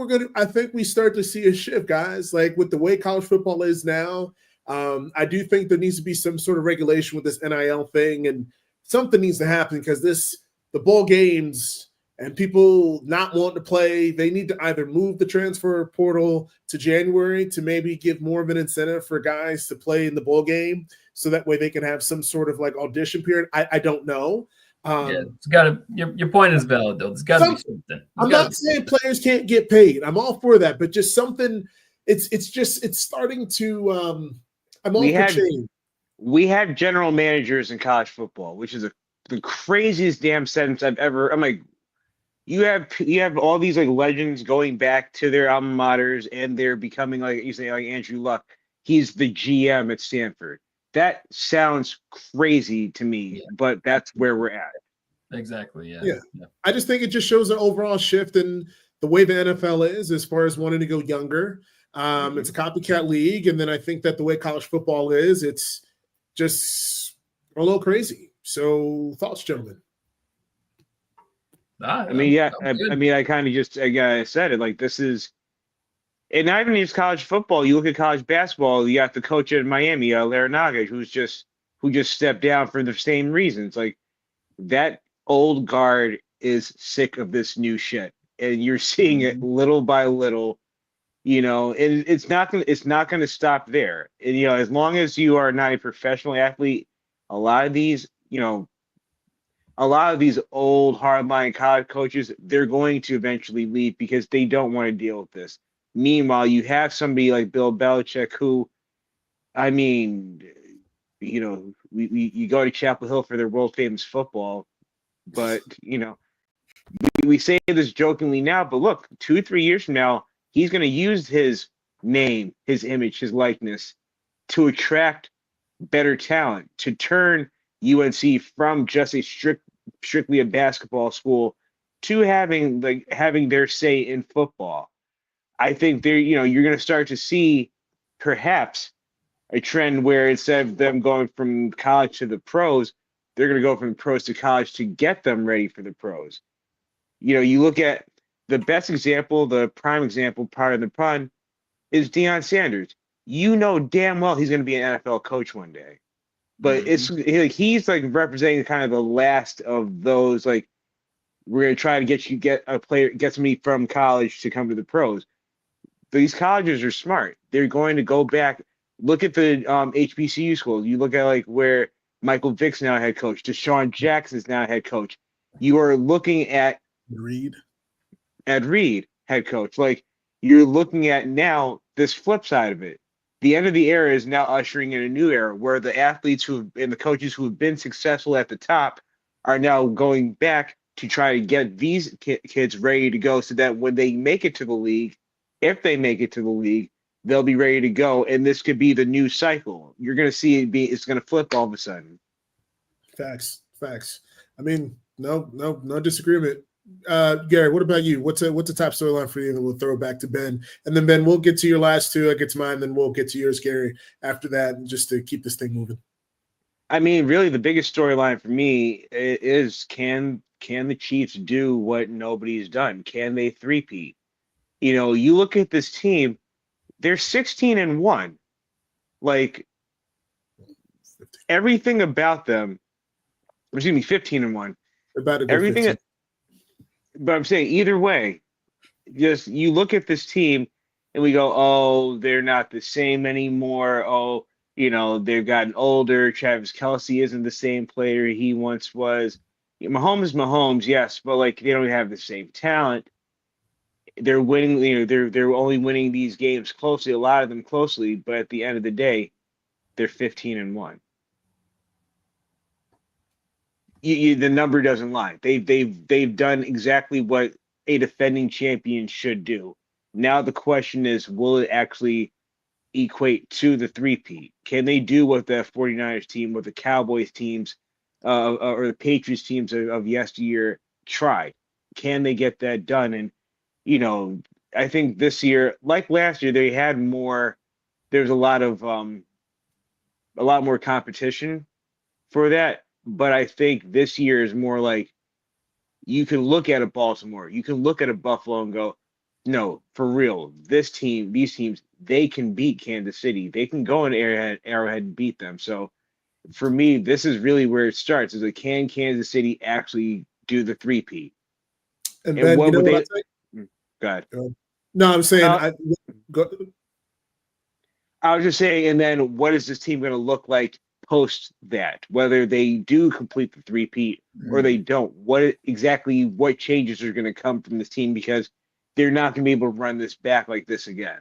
we start to see a shift, guys. Like with the way college football is now, I do think there needs to be some sort of regulation with this NIL thing, and something needs to happen, because the bowl games and people not wanting to play, they need to either move the transfer portal to January to maybe give more of an incentive for guys to play in the bowl game, so that way they can have some sort of like audition period. I don't know. It's got to. Your point is valid though. There's got to be something. I'm not saying players can't get paid. I'm all for that, but just something. It's starting to. I'm all for change. We have general managers in college football, which is the craziest damn sentence I've ever. I'm like, you have all these like legends going back to their alma maters, and they're becoming like you say, like Andrew Luck. He's the GM at Stanford. That sounds crazy to me, but that's where we're at. Exactly. Yeah. I just think it just shows an overall shift in the way the NFL is as far as wanting to go younger. It's a copycat league, and then I think that the way college football is, it's just a little crazy. So, thoughts, gentlemen? I mean, I kind of just I said it like this is, and not even just college football. You look at college basketball. You got the coach at Miami, Larinaga, who just stepped down for the same reasons. Like that old guard is sick of this new shit, and you're seeing it little by little. And it's not gonna stop there. And as long as you are not a professional athlete, a lot of these old hardline college coaches, they're going to eventually leave because they don't want to deal with this. Meanwhile, you have somebody like Bill Belichick, who, I mean, you go to Chapel Hill for their world famous football, but we say this jokingly now, but look, 2-3 years from now, he's going to use his name, his image, his likeness to attract better talent, to turn UNC from just a strictly a basketball school to having their say in football. I think you're going to start to see perhaps a trend where instead of them going from college to the pros, they're going to go from pros to college to get them ready for the pros. You look at the best example, the prime example, part of the pun, is Deion Sanders. Damn well he's going to be an NFL coach one day. But he's like representing kind of the last of those, like, we're going to try to get a player, get somebody from college to come to the pros. These colleges are smart. They're going to go back. Look at the HBCU schools. You look at like where Michael Vick's now head coach, Deshaun Jackson's now head coach. You are looking at Ed Reed, head coach. Like, you're looking at now this flip side of it. The end of the era is now ushering in a new era where the athletes and the coaches who have been successful at the top are now going back to try to get these kids ready to go, so that when they make it to the league, if they make it to the league, they'll be ready to go. And this could be the new cycle. You're going to see it's going to flip all of a sudden. Facts. I mean, no disagreement. Gary, what about you? What's a top storyline for you? And then we'll throw it back to Ben, and then Ben, we'll get to your last two. I get to mine, then we'll get to yours, Gary, after that, and just to keep this thing moving. I mean, really, the biggest storyline for me is can the Chiefs do what nobody's done? Can they three-peat? You look at this team; they're 16-1. Like, everything about them. Excuse me, 15-1. Everything. 15. But I'm saying either way, just you look at this team and we go, oh, they're not the same anymore. Oh, they've gotten older. Travis Kelce isn't the same player he once was. Mahomes is Mahomes, yes, but like they don't have the same talent. They're winning, they're only winning these games closely, a lot of them closely, but at the end of the day, they're 15-1. The number doesn't lie. They've done exactly what a defending champion should do. Now the question is, will it actually equate to the three-peat? Can they do what the 49ers team, what the Cowboys teams, or the Patriots teams of yesteryear tried? Can they get that done? And I think this year, like last year, they had more. There's a lot more competition for that. But I think this year is more like you can look at a Baltimore, you can look at a Buffalo and go, no, for real, these teams, they can beat Kansas City. They can go in Arrowhead and beat them. So for me, this is really where it starts, is like, can Kansas City actually do the three-peat? And And Ben, what you know would what I they? think? Go ahead. No, I'm saying go, I was just saying, and then what is this team going to look like post that? Whether they do complete the three-peat or they don't, what changes are going to come from this team, because they're not going to be able to run this back like this again.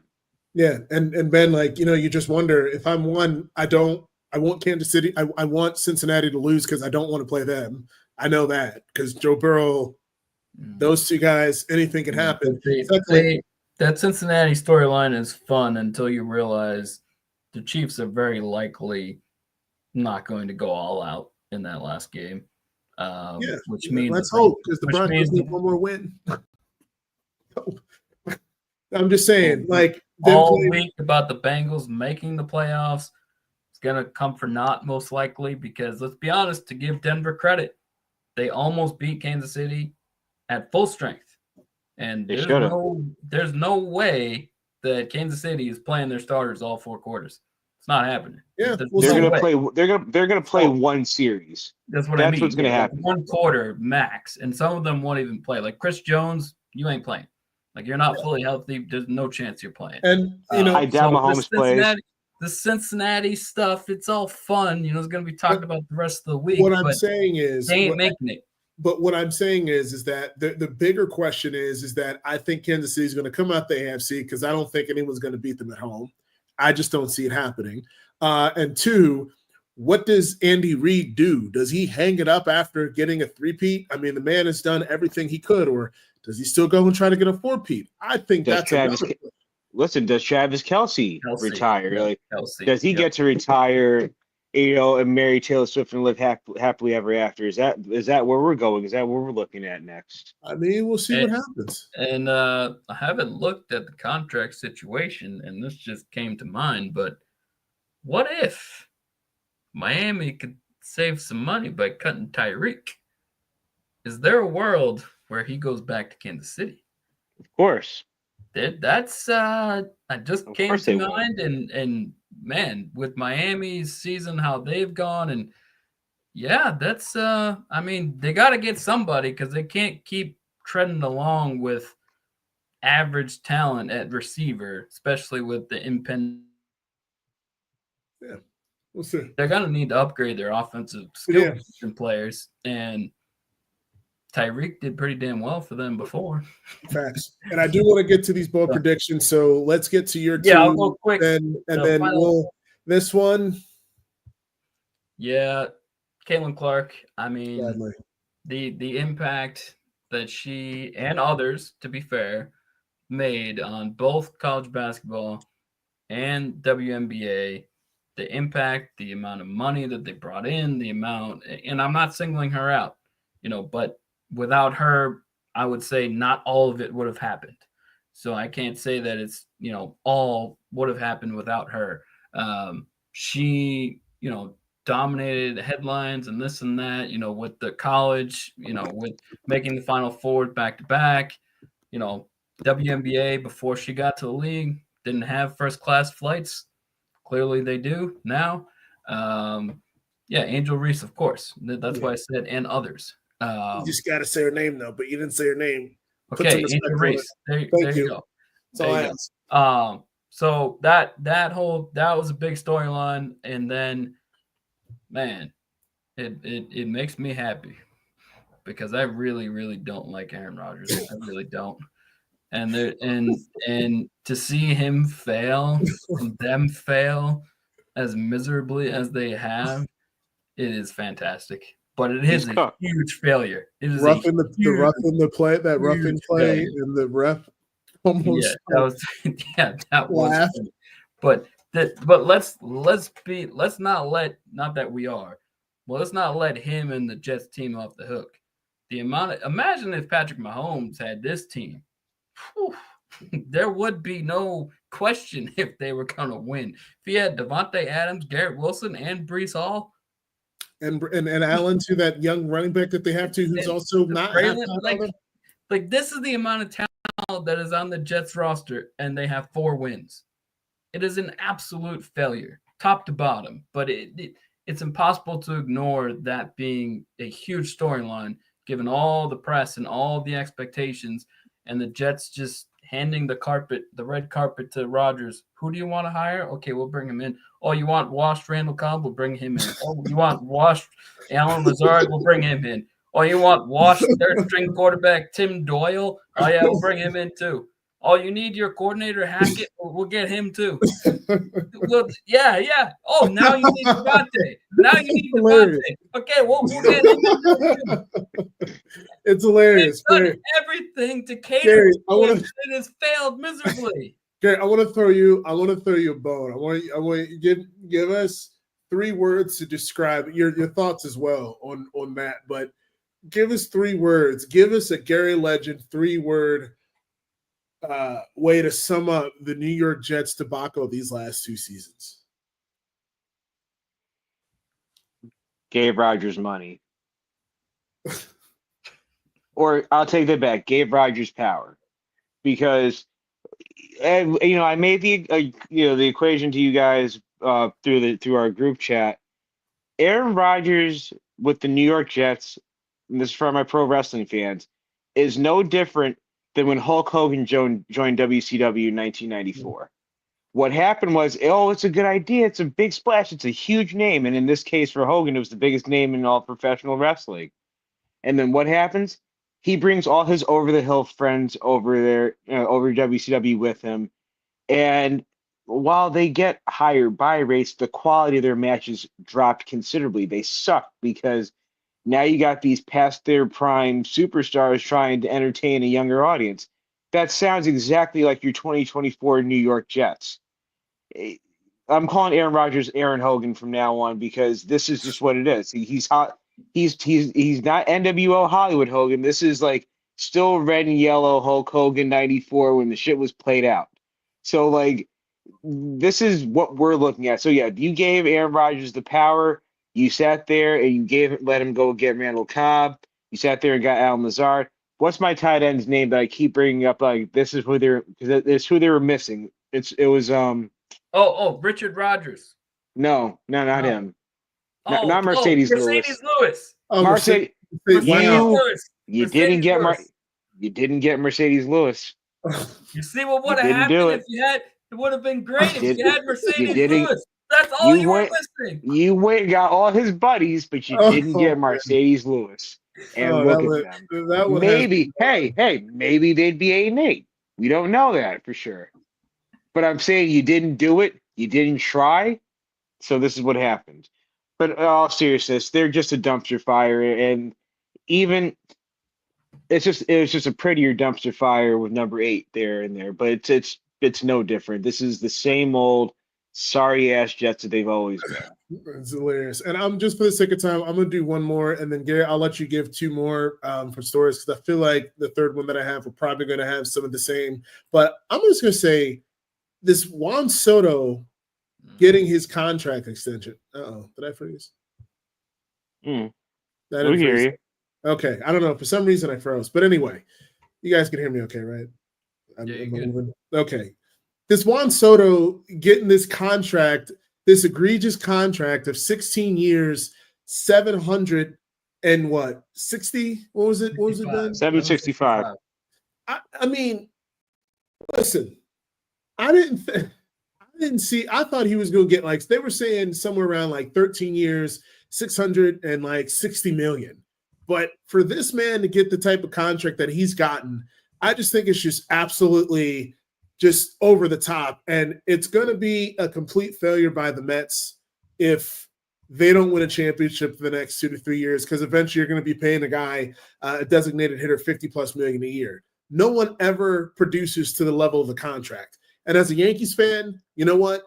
yeah, and Ben, like, you just wonder, if I'm one, I want Kansas City, I want Cincinnati to lose because I don't want to play them. I know that, because Joe Burrow, those two guys, anything can happen. That Cincinnati storyline is fun until you realize the Chiefs are very likely not going to go all out in that last game. Which means let's hope, because the Broncos need one more win. I'm just saying, like, all week about the Bengals making the playoffs, it's gonna come for naught most likely, because let's be honest, to give Denver credit, they almost beat Kansas City at full strength. And there's no way that Kansas City is playing their starters all 4 quarters. It's not happening. Yeah, they're gonna play. They're gonna play one series. That's what I mean. What's gonna happen. 1 quarter max, and some of them won't even play. Like Chris Jones, you ain't playing. Like, you're not fully healthy. There's no chance you're playing. And I doubt Mahomes plays. The Cincinnati stuff, it's all fun. It's going to be talked about the rest of the week. What I'm saying is, they ain't making it. But what I'm saying is that the bigger question is that I think Kansas City is going to come out the AFC, because I don't think anyone's going to beat them at home. I just don't see it happening. And 2, what does Andy Reid do? Does he hang it up after getting a 3-peat? I mean, the man has done everything he could, or does he still go and try to get a 4-peat? I think does Travis Kelce retire? Yeah, like, Kelce. Does he get to retire, and marry Taylor Swift and live happily ever after? Is that where we're going? Is that where we're looking at next? I mean, we'll see what happens. And I haven't looked at the contract situation, and this just came to mind, but what if Miami could save some money by cutting Tyreek? Is there a world where he goes back to Kansas City? Of course. That's I just came to mind, and man, with Miami's season, how they've gone, and that's I mean, they got to get somebody, because they can't keep treading along with average talent at receiver, especially with the impending. Yeah, we'll see. They're gonna need to upgrade their offensive skill position players, and Tyreek did pretty damn well for them before. Facts. And I do want to get to these bold predictions, so let's get to your 2. Yeah, I'll go quick. And then we'll this one. Yeah, Caitlin Clark. I mean, Gladly. the impact that she and others, to be fair, made on both college basketball and WNBA, the impact, the amount of money that they brought in, the amount, and I'm not singling her out, but without her, I would say not all of it would have happened. So I can't say that it's, all would have happened without her. She, dominated headlines and this and that, with the college, with making the Final Four back to back. WNBA, before she got to the league, didn't have first class flights. Clearly they do now. Angel Reese, of course. That's why I said and others. You just got to say her name, though, but you didn't say her name. Okay, Angel Reese. There you go. That's all I ask. So that was a big storyline, and then, man, it makes me happy, because I really, really don't like Aaron Rodgers. I really don't. And to see him fail and them fail as miserably as they have, it is fantastic. But it is a huge failure. It is rough in the play, and the ref almost. That was. But let's not let him and the Jets team off the hook. Imagine if Patrick Mahomes had this team. Whew, there would be no question if they were going to win. If he had Devontae Adams, Garrett Wilson, and Breece Hall, and Allen, to that young running back that they have to, who's also not like this is the amount of talent that is on the Jets roster, and they have 4 wins. It is an absolute failure, top to bottom. But it's impossible to ignore that being a huge storyline, given all the press and all the expectations, and the Jets just handing the red carpet to Rodgers. Who do you want to hire? Okay, we'll bring him in. Oh, you want washed Randall Cobb? We'll bring him in. Oh, you want washed Alan Lazard? We'll bring him in. Oh, you want washed third-string quarterback Tim Doyle? Oh, yeah, we'll bring him in too. Oh, you need your coordinator Hackett? We'll get him too. Well, yeah. Oh, now you need Devontae. Now you need Devontae. Okay, we'll get him in. It's hilarious. They've done everything to cater to him, and it has failed miserably. Gary, I want to throw you a bone. I want you give us 3 words to describe your thoughts as well on that. But give us 3 words. Give us a Gary Legend 3-word way to sum up the New York Jets debacle these last 2 seasons. Gave Rodgers money. Or I'll take that back. Gave Rodgers power. Because I made the equation to you guys through our group chat. Aaron Rodgers with the New York Jets, and this is for my pro wrestling fans, is no different than when Hulk Hogan joined WCW in 1994. What happened was, it's a good idea. It's a big splash. It's a huge name. And in this case for Hogan, it was the biggest name in all professional wrestling. And then what happens? He brings all his over-the-hill friends over there, over WCW with him. And while they get higher buy rates, the quality of their matches dropped considerably. They suck because now you got these past their prime superstars trying to entertain a younger audience. That sounds exactly like your 2024 New York Jets. I'm calling Aaron Rodgers Aaron Hogan from now on because this is just what it is. He's hot. He's not NWO Hollywood Hogan. This is like still red and yellow Hulk Hogan 94 when the shit was played out. So like this is what we're looking at. So yeah, you gave Aaron Rodgers the power. You sat there and you let him go get Randall Cobb. You sat there and got Alan Lazard. What's my tight end's name that I keep bringing up? Like this is who they were missing. It was Richard Rodgers. No, not him. Not Mercedes Lewis. Mercedes Lewis. You didn't get Mercedes Lewis. You see what would have happened if you had? It would have been great if you had Mercedes Lewis. That's all you were missing. You went and got all his buddies, but you didn't get Mercedes Lewis. And look at them. Maybe, maybe they'd be 8-8. We don't know that for sure. But I'm saying you didn't do it. You didn't try. So this is what happened. But in all seriousness, they're just a dumpster fire. And even it was just a prettier dumpster fire with number 8 there and there. But it's no different. This is the same old sorry ass Jets that they've always been. It's hilarious. And I'm just for the sake of time, I'm gonna do one more, and then Gary, I'll let you give 2 more for stories because I feel like the third one that I have, we're probably gonna have some of the same. But I'm just gonna say this Juan Soto getting his contract extension. Did I freeze? We'll hear you. Okay, I don't know. For some reason I froze. But anyway, you guys can hear me okay, right? Okay. This Juan Soto getting this contract, this egregious contract of 16 years, 700 and what? 60? What was it? What was it then? 765. I mean, listen, I didn't see. I thought he was going to get like they were saying somewhere around like 13 years, 660 million. But for this man to get the type of contract that he's gotten, I just think it's just absolutely just over the top. And it's going to be a complete failure by the Mets if they don't win a championship for the next 2 to 3 years, because eventually you're going to be paying a guy, a designated hitter, 50 plus million a year. No one ever produces to the level of the contract. And as a Yankees fan, you know what?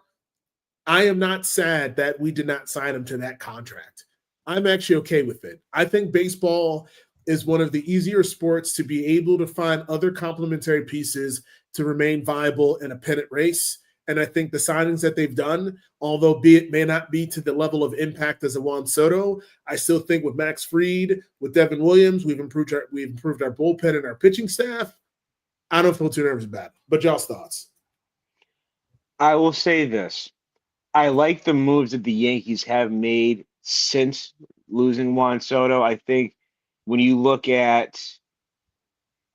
I am not sad that we did not sign him to that contract. I'm actually okay with it. I think baseball is one of the easier sports to be able to find other complementary pieces to remain viable in a pennant race. And I think the signings that they've done, although it may not be to the level of impact as a Juan Soto, I still think with Max Fried, with Devin Williams, we've improved our bullpen and our pitching staff. I don't feel too nervous about it. But y'all's thoughts? I will say this. I like the moves that the Yankees have made since losing Juan Soto. I think when you look at,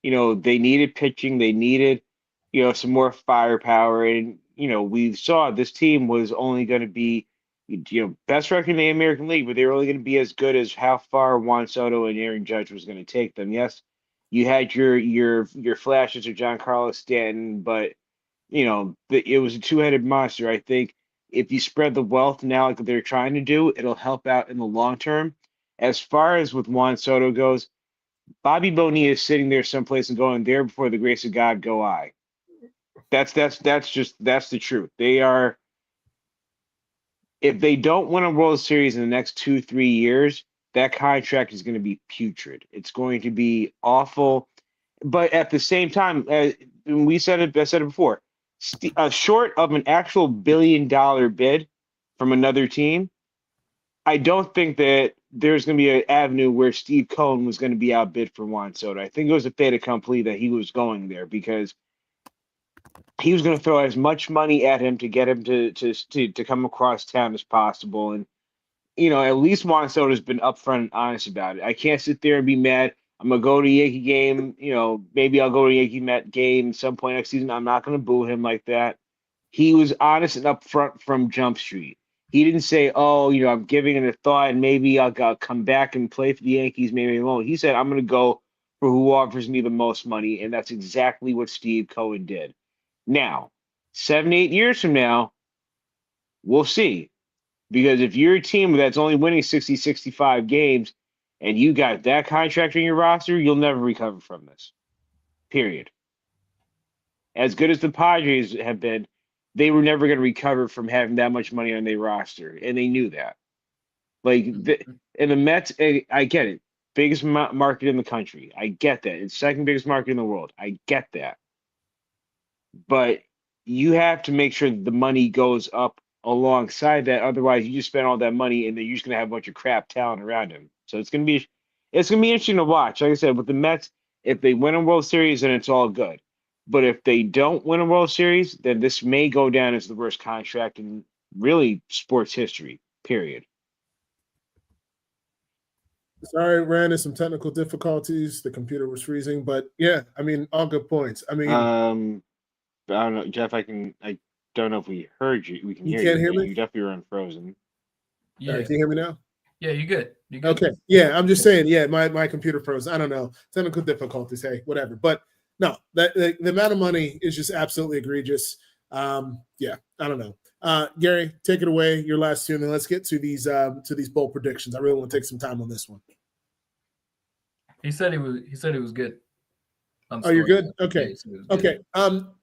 they needed pitching, they needed, some more firepower. And, we saw this team was only going to be, best record in the American League, but they were only going to be as good as how far Juan Soto and Aaron Judge was going to take them. Yes, you had your flashes of Giancarlo Stanton, but it was a two-headed monster. I think if you spread the wealth now like they're trying to do, it'll help out in the long term. As far as with Juan Soto goes, Bobby Bonilla is sitting there someplace and going, "There before the grace of God go I." That's the truth. They are, if they don't win a World Series in the next 2-3 years, that contract is going to be putrid. It's going to be awful. But at the same time, I said it before, short of an actual $1 billion bid from another team, I don't think that there's going to be an avenue where Steve Cohen was going to be outbid for Juan Soto. I think it was a fait accompli that he was going there because he was going to throw as much money at him to get him to come across town as possible. And, at least Juan Soto's been upfront and honest about it. I can't sit there and be mad. I'm going to go to a Yankee game. Maybe I'll go to a Yankee Met game some point next season. I'm not going to boo him like that. He was honest and upfront from Jump Street. He didn't say, "Oh, I'm giving it a thought and maybe I'll come back and play for the Yankees, maybe I won't." He said, "I'm going to go for who offers me the most money." And that's exactly what Steve Cohen did. Now, 7-8 years from now, we'll see. Because if you're a team that's only winning 60, 65 games and you got that contract on your roster, you'll never recover from this. Period. As good as the Padres have been, they were never going to recover from having that much money on their roster, and they knew that. And the Mets, I get it. Biggest market in the country. I get that. It's second biggest market in the world. I get that. But you have to make sure that the money goes up alongside that. Otherwise, you just spend all that money, and then you're just going to have a bunch of crap talent around him. So it's going to be interesting to watch. Like I said, with the Mets, if they win a World Series, then it's all good. But if they don't win a World Series, then this may go down as the worst contract in really sports history, period. Sorry, ran into some technical difficulties. The computer was freezing, but yeah, all good points. I don't know, Jeff, I don't know if we heard you. We can hear you. Can't hear me? You definitely were unfrozen. Yeah. Can you hear me now? Yeah, you're good. Okay. Yeah, I'm just saying, my computer froze. I don't know. Technical difficulties. Hey, whatever. But no, the amount of money is just absolutely egregious. I don't know. Gary, take it away. Your last two, and then let's get to these bold predictions. I really want to take some time on this one. He said he was good. You're good? Okay. Okay.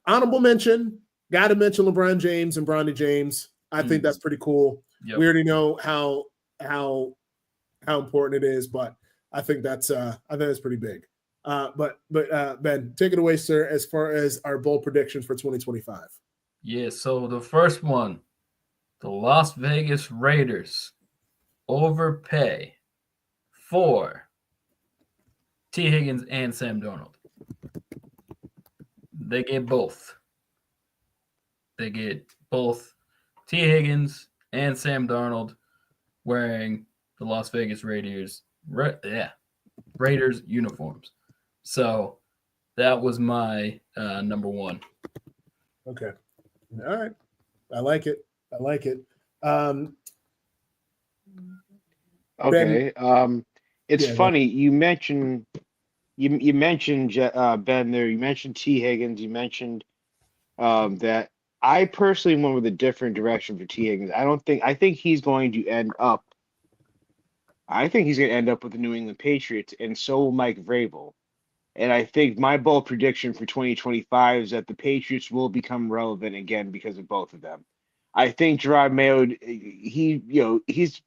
Honorable mention. Got to mention LeBron James and Bronny James. I think that's pretty cool. Yep. We already know how important it is, but I think that's pretty big. But Ben, take it away, sir, as far as our bold predictions for 2025. Yeah, so the first one, the Las Vegas Raiders overpay for T. Higgins and Sam Darnold. They get both. They get both T. Higgins and Sam Darnold wearing the Las Vegas Raiders uniforms. So that was my number one. Okay. All right. I like it. Okay. Ben, it's funny. You mentioned Ben there. You mentioned T. Higgins. You mentioned that I personally went with a different direction for T. Higgins. I think he's going to end up. I think he's going to end up with the New England Patriots, and so will Mike Vrabel. And I think my bold prediction for 2025 is that the Patriots will become relevant again because of both of them. I think Gerard Mayo, he's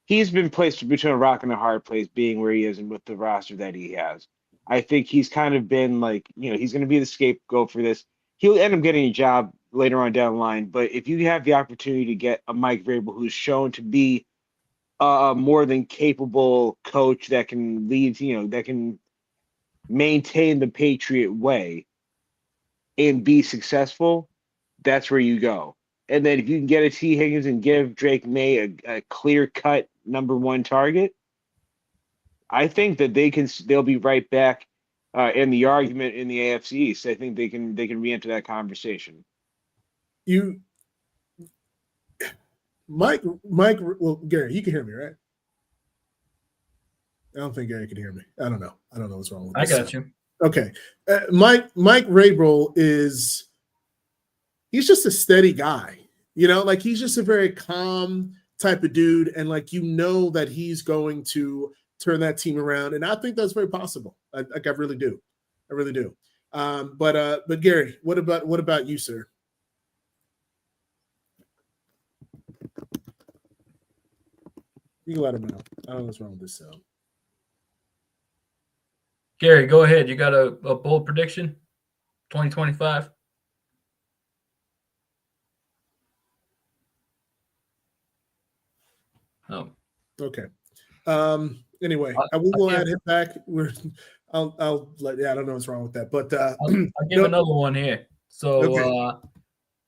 been placed between a rock and a hard place, being where he is and with the roster that he has. I think he's kind of been he's going to be the scapegoat for this. He'll end up getting a job later on down the line. But if you have the opportunity to get a Mike Vrabel who's shown to be a more than capable coach that can lead, that can maintain the Patriot way and be successful, that's where you go. And then if you can get a T. Higgins and give Drake May a clear-cut number one target, I think that they'll be right back in the argument in the AFC East. I think they can re-enter that conversation. You, Mike. Well, Gary, you can hear me, right? I don't think Gary can hear me. I don't know. I don't know what's wrong with this. I got you. Okay. Mike Rabel he's just a steady guy. Like he's just a very calm type of dude. And like, that he's going to turn that team around. And I think that's very possible. I really do. I really do. But Gary, what about you, sir? You can let him know. I don't know what's wrong with this sound. Gary, go ahead. You got a bold prediction? 2025? Oh. Okay. Anyway, we will add him back. I'll let. Yeah, I don't know what's wrong with that, but I'll give another one here. So okay.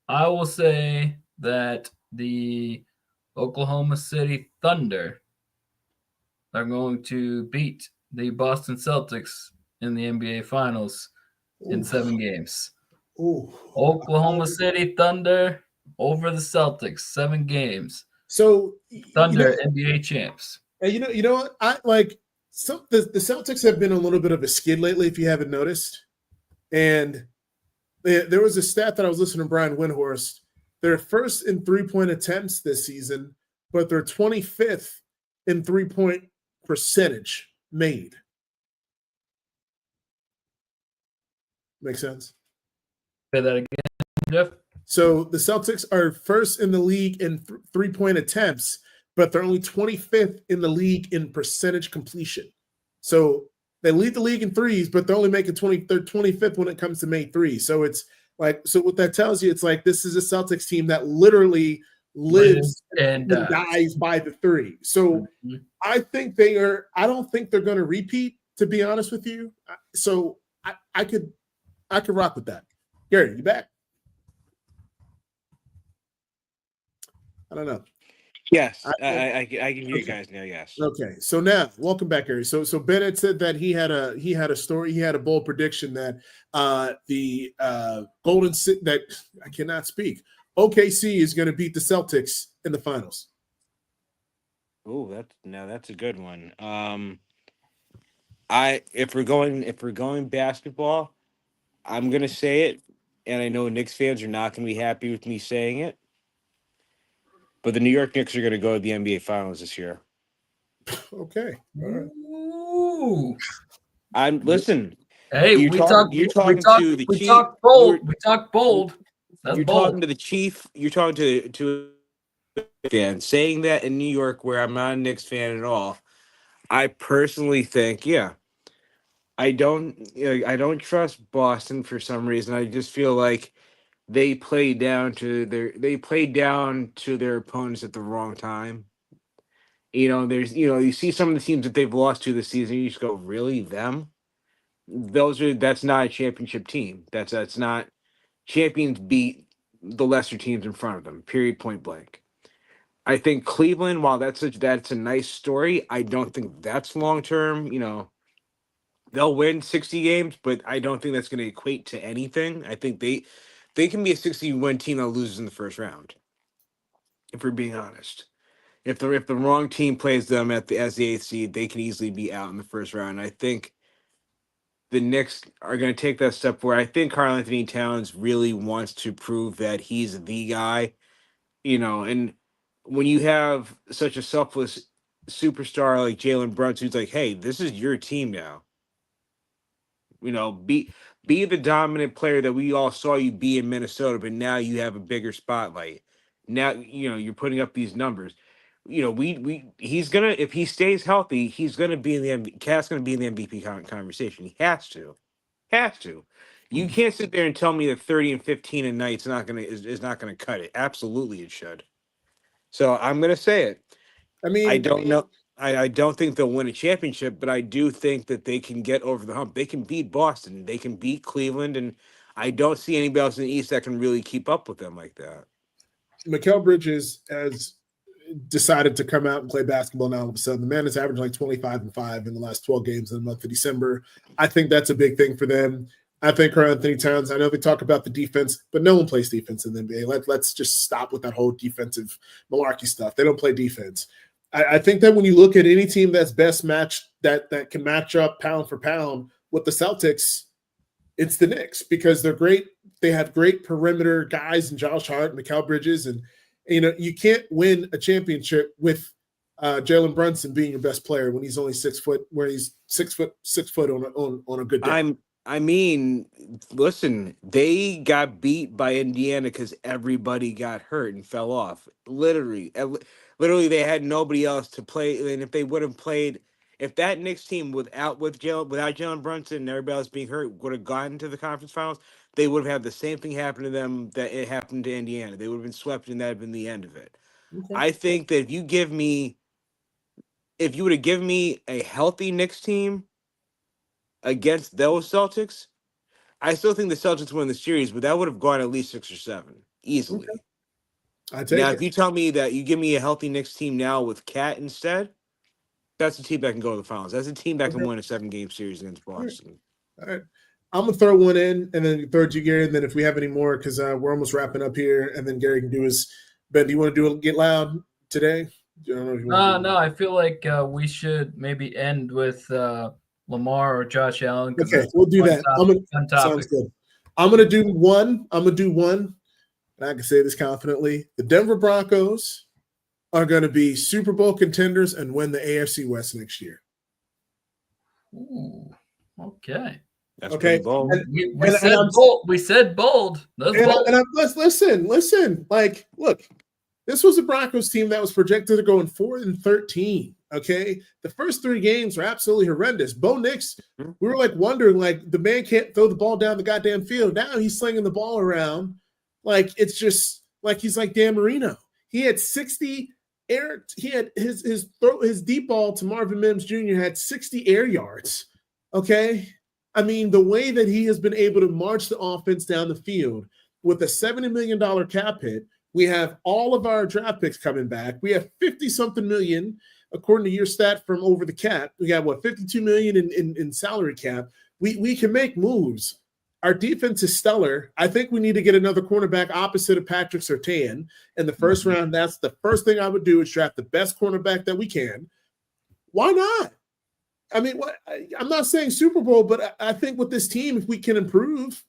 I will say that the Oklahoma City Thunder are going to beat the Boston Celtics in the NBA Finals in 7 games. Ooh. Oklahoma City Thunder over the Celtics, 7 games. So Thunder NBA champs. And you know what? I like the Celtics have been a little bit of a skid lately, if you haven't noticed. And there was a stat that I was listening to Brian Windhorst. They're first in 3-point attempts this season, but they're 25th in 3-point percentage made. Make sense? Say that again, Jeff. So the Celtics are first in the league in 3-point attempts, but they're only 25th in the league in percentage completion. So they lead the league in threes, but they're only making they're 25th when it comes to made threes. So it's like, so what that tells you, it's like this is a Celtics team that literally lives and dies by the three. So I don't think they're going to repeat, to be honest with you. So I could rock with that. Gary, you back? I don't know. Yes, I can hear you guys now. Yes. Okay, so now welcome back, Gary. So Bennett said that he had a story, he had a bold prediction that the Golden City, that I cannot speak, OKC is going to beat the Celtics in the finals. Oh, that's a good one. If we're going basketball, I'm gonna say it, and I know Knicks fans are not gonna be happy with me saying it. But the New York Knicks are going to go to the NBA Finals this year. Okay. All right. Ooh. Listen. Hey, we talk bold. We talk bold. That's you're bold. Talking to the chief. You're talking to a fan. Saying that in New York, where I'm not a Knicks fan at all, I personally think, I don't trust Boston for some reason. I just feel like they played down to their opponents at the wrong time. You see some of the teams that they've lost to this season, you just go, really, them? That's not a championship team. That's not champions beat the lesser teams in front of them. Period, point blank. I think Cleveland, while that's a nice story, I don't think that's long term. They'll win 60 games, but I don't think that's going to equate to anything. I think they can be a 60-win team that loses in the first round. If we're being honest, if the wrong team plays them as the 8th seed, they can easily be out in the first round. I think the Knicks are going to take that step where I think Karl-Anthony Towns really wants to prove that he's the guy, and when you have such a selfless superstar like Jalen Brunson, who's like, hey, this is your team now. Be the dominant player that we all saw you be in Minnesota, but now you have a bigger spotlight. Now, you're putting up these numbers. He's gonna, if he stays healthy, he's gonna be in the MVP. Cat's gonna be in the MVP conversation. He has to. You can't sit there and tell me that 30 and 15 a night is not gonna cut it. Absolutely, it should. So I'm gonna say it. I mean, I don't know. I don't think they'll win a championship, but I do think that they can get over the hump. They can beat Boston. They can beat Cleveland, and I don't see anybody else in the East that can really keep up with them like that. Mikal Bridges decided to come out and play basketball now all of a sudden. The man is averaging like 25 and 5 in the last 12 games in the month of December. I think that's a big thing for them. I think Karl Anthony Towns, I know they talk about the defense, but no one plays defense in the NBA. Let's just stop with that whole defensive malarkey stuff. They don't play defense. I think that when you look at any team that's best matched, that can match up pound for pound with the Celtics, it's the Knicks, because they're great. They have great perimeter guys in Josh Hart and Mikal Bridges. And, you can't win a championship with Jalen Brunson being your best player when he's only 6 foot, where he's 6 foot on a good day. I mean, listen, they got beat by Indiana because everybody got hurt and fell off. Literally, they had nobody else to play. And if they would have played, if that Knicks team without Jalen Brunson and everybody else being hurt would have gotten to the conference finals, they would have had the same thing happen to them that it happened to Indiana. They would have been swept, and that would have been the end of it. Okay. I think that if you would have given me a healthy Knicks team against those Celtics, I still think the Celtics win the series, but that would have gone at least 6 or 7 easily. Okay. If you tell me that you give me a healthy Knicks team now with Cat instead, that's a team that can go to the finals. That's a team that can win a 7-game series against Boston. All right. I'm going to throw one in and then throw it to Gary, and then if we have any more, because we're almost wrapping up here, and then Gary can do his – Ben, do you want to do it Get Loud today? No, I feel like we should maybe end with Lamar or Josh Allen. Okay, we'll do that. Sounds good. I'm going to do one. And I can say this confidently. The Denver Broncos are going to be Super Bowl contenders and win the AFC West next year. Ooh, okay. That's okay. Bold. We said bold. Bold. Listen. Like, look, this was a Broncos team that was projected to go in 4-13. Okay, the first 3 games were absolutely horrendous. Bo Nix, we were like wondering, like, the man can't throw the ball down the goddamn field. Now he's slinging the ball around like it's just like he's like Dan Marino. He had 60 air. He had his deep ball to Marvin Mims Jr. had 60 air yards. Okay, I mean, the way that he has been able to march the offense down the field with a $70 million cap hit. We have all of our draft picks coming back. We have 50-something million, according to your stat, from over the cap. We got, $52 million in salary cap. We can make moves. Our defense is stellar. I think we need to get another cornerback opposite of Patrick Surtain in the first round. That's the first thing I would do, is draft the best cornerback that we can. Why not? I mean, I'm not saying Super Bowl, but I think with this team, if we can improve,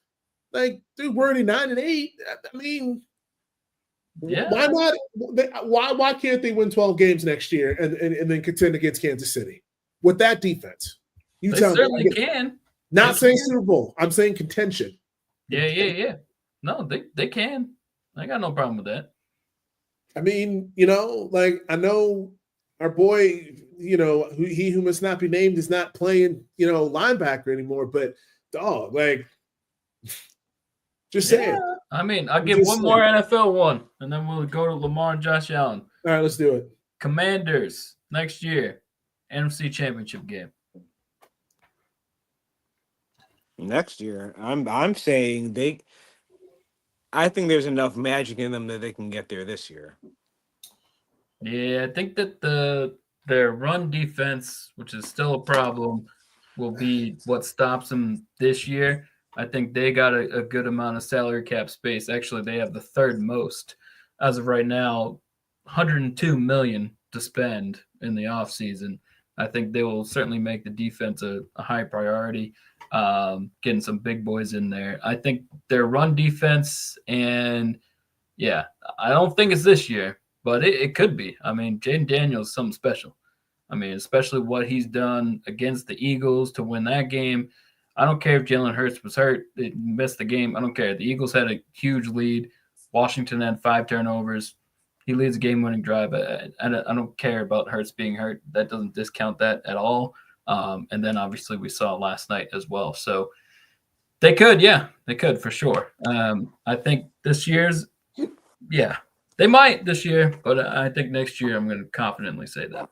like, dude, we're already 9-8. I mean, yeah. Why not? Why can't they win 12 games next year and then contend against Kansas City with that defense? They certainly can. Not saying Super Bowl. I'm saying contention. Yeah. No, they can. I got no problem with that. I mean, like, I know our boy, he who must not be named is not playing, linebacker anymore, but dog, like, just saying. I mean, I'll give one more NFL one, and then we'll go to Lamar and Josh Allen. All right, let's do it. Commanders next year, NFC Championship game. Next year, I'm saying I think there's enough magic in them that they can get there this year. Yeah, I think that their run defense, which is still a problem, will be what stops them this year. I think they got a good amount of salary cap space. Actually, they have the 3rd most as of right now, $102 million to spend in the offseason. I think they will certainly make the defense a high priority, getting some big boys in there. I think their run defense, and I don't think it's this year, but it could be. I mean, Jaden Daniels is something special. I mean, especially what he's done against the Eagles to win that game. I don't care if Jalen Hurts was hurt, it missed the game. I don't care. The Eagles had a huge lead. Washington had 5 turnovers. He leads a game-winning drive. I don't care about Hurts being hurt. That doesn't discount that at all. And then obviously we saw last night as well. So they could for sure. I think this year's, they might this year, but I think next year I'm going to confidently say that.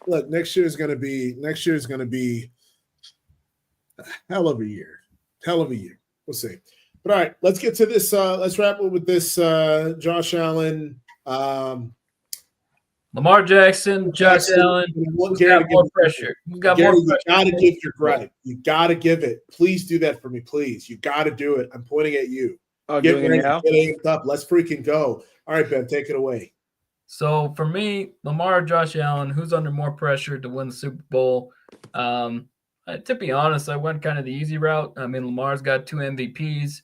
Look, next year is going to be a hell of a year. We'll see. But all right, let's get to this. Let's wrap up with this Josh Allen Lamar Jackson, Josh Allen. I want Who's Gary got to give more me pressure? Who's got Gary, more you pressure? got to give your gripe. You got to give it. Please do that for me, please. You got to do it. I'm pointing at you. Oh, Get doing ready, it now? get amped up. Let's freaking go. All right, Ben, take it away. So for me, Lamar, Josh Allen, who's under more pressure to win the Super Bowl? To be honest, I went kind of the easy route. I mean, Lamar's got 2 MVPs,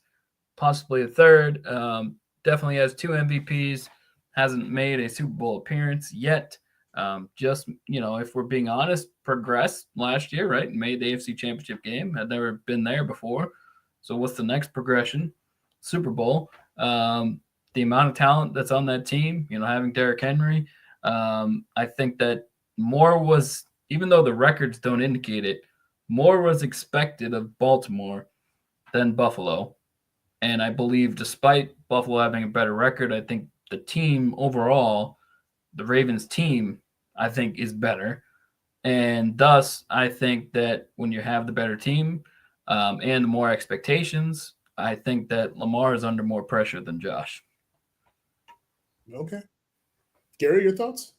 possibly a third. Definitely has 2 MVPs. Hasn't made a Super Bowl appearance yet. Just, if we're being honest, progressed last year, right? Made the AFC Championship game. Had never been there before. So what's the next progression? Super Bowl. The amount of talent that's on that team, having Derrick Henry, I think that more was, even though the records don't indicate it, more was expected of Baltimore than Buffalo. And I believe despite Buffalo having a better record, I think the team overall, the Ravens team, I think is better. And thus, I think that when you have the better team and the more expectations, I think that Lamar is under more pressure than Josh. Okay. Gary, your thoughts?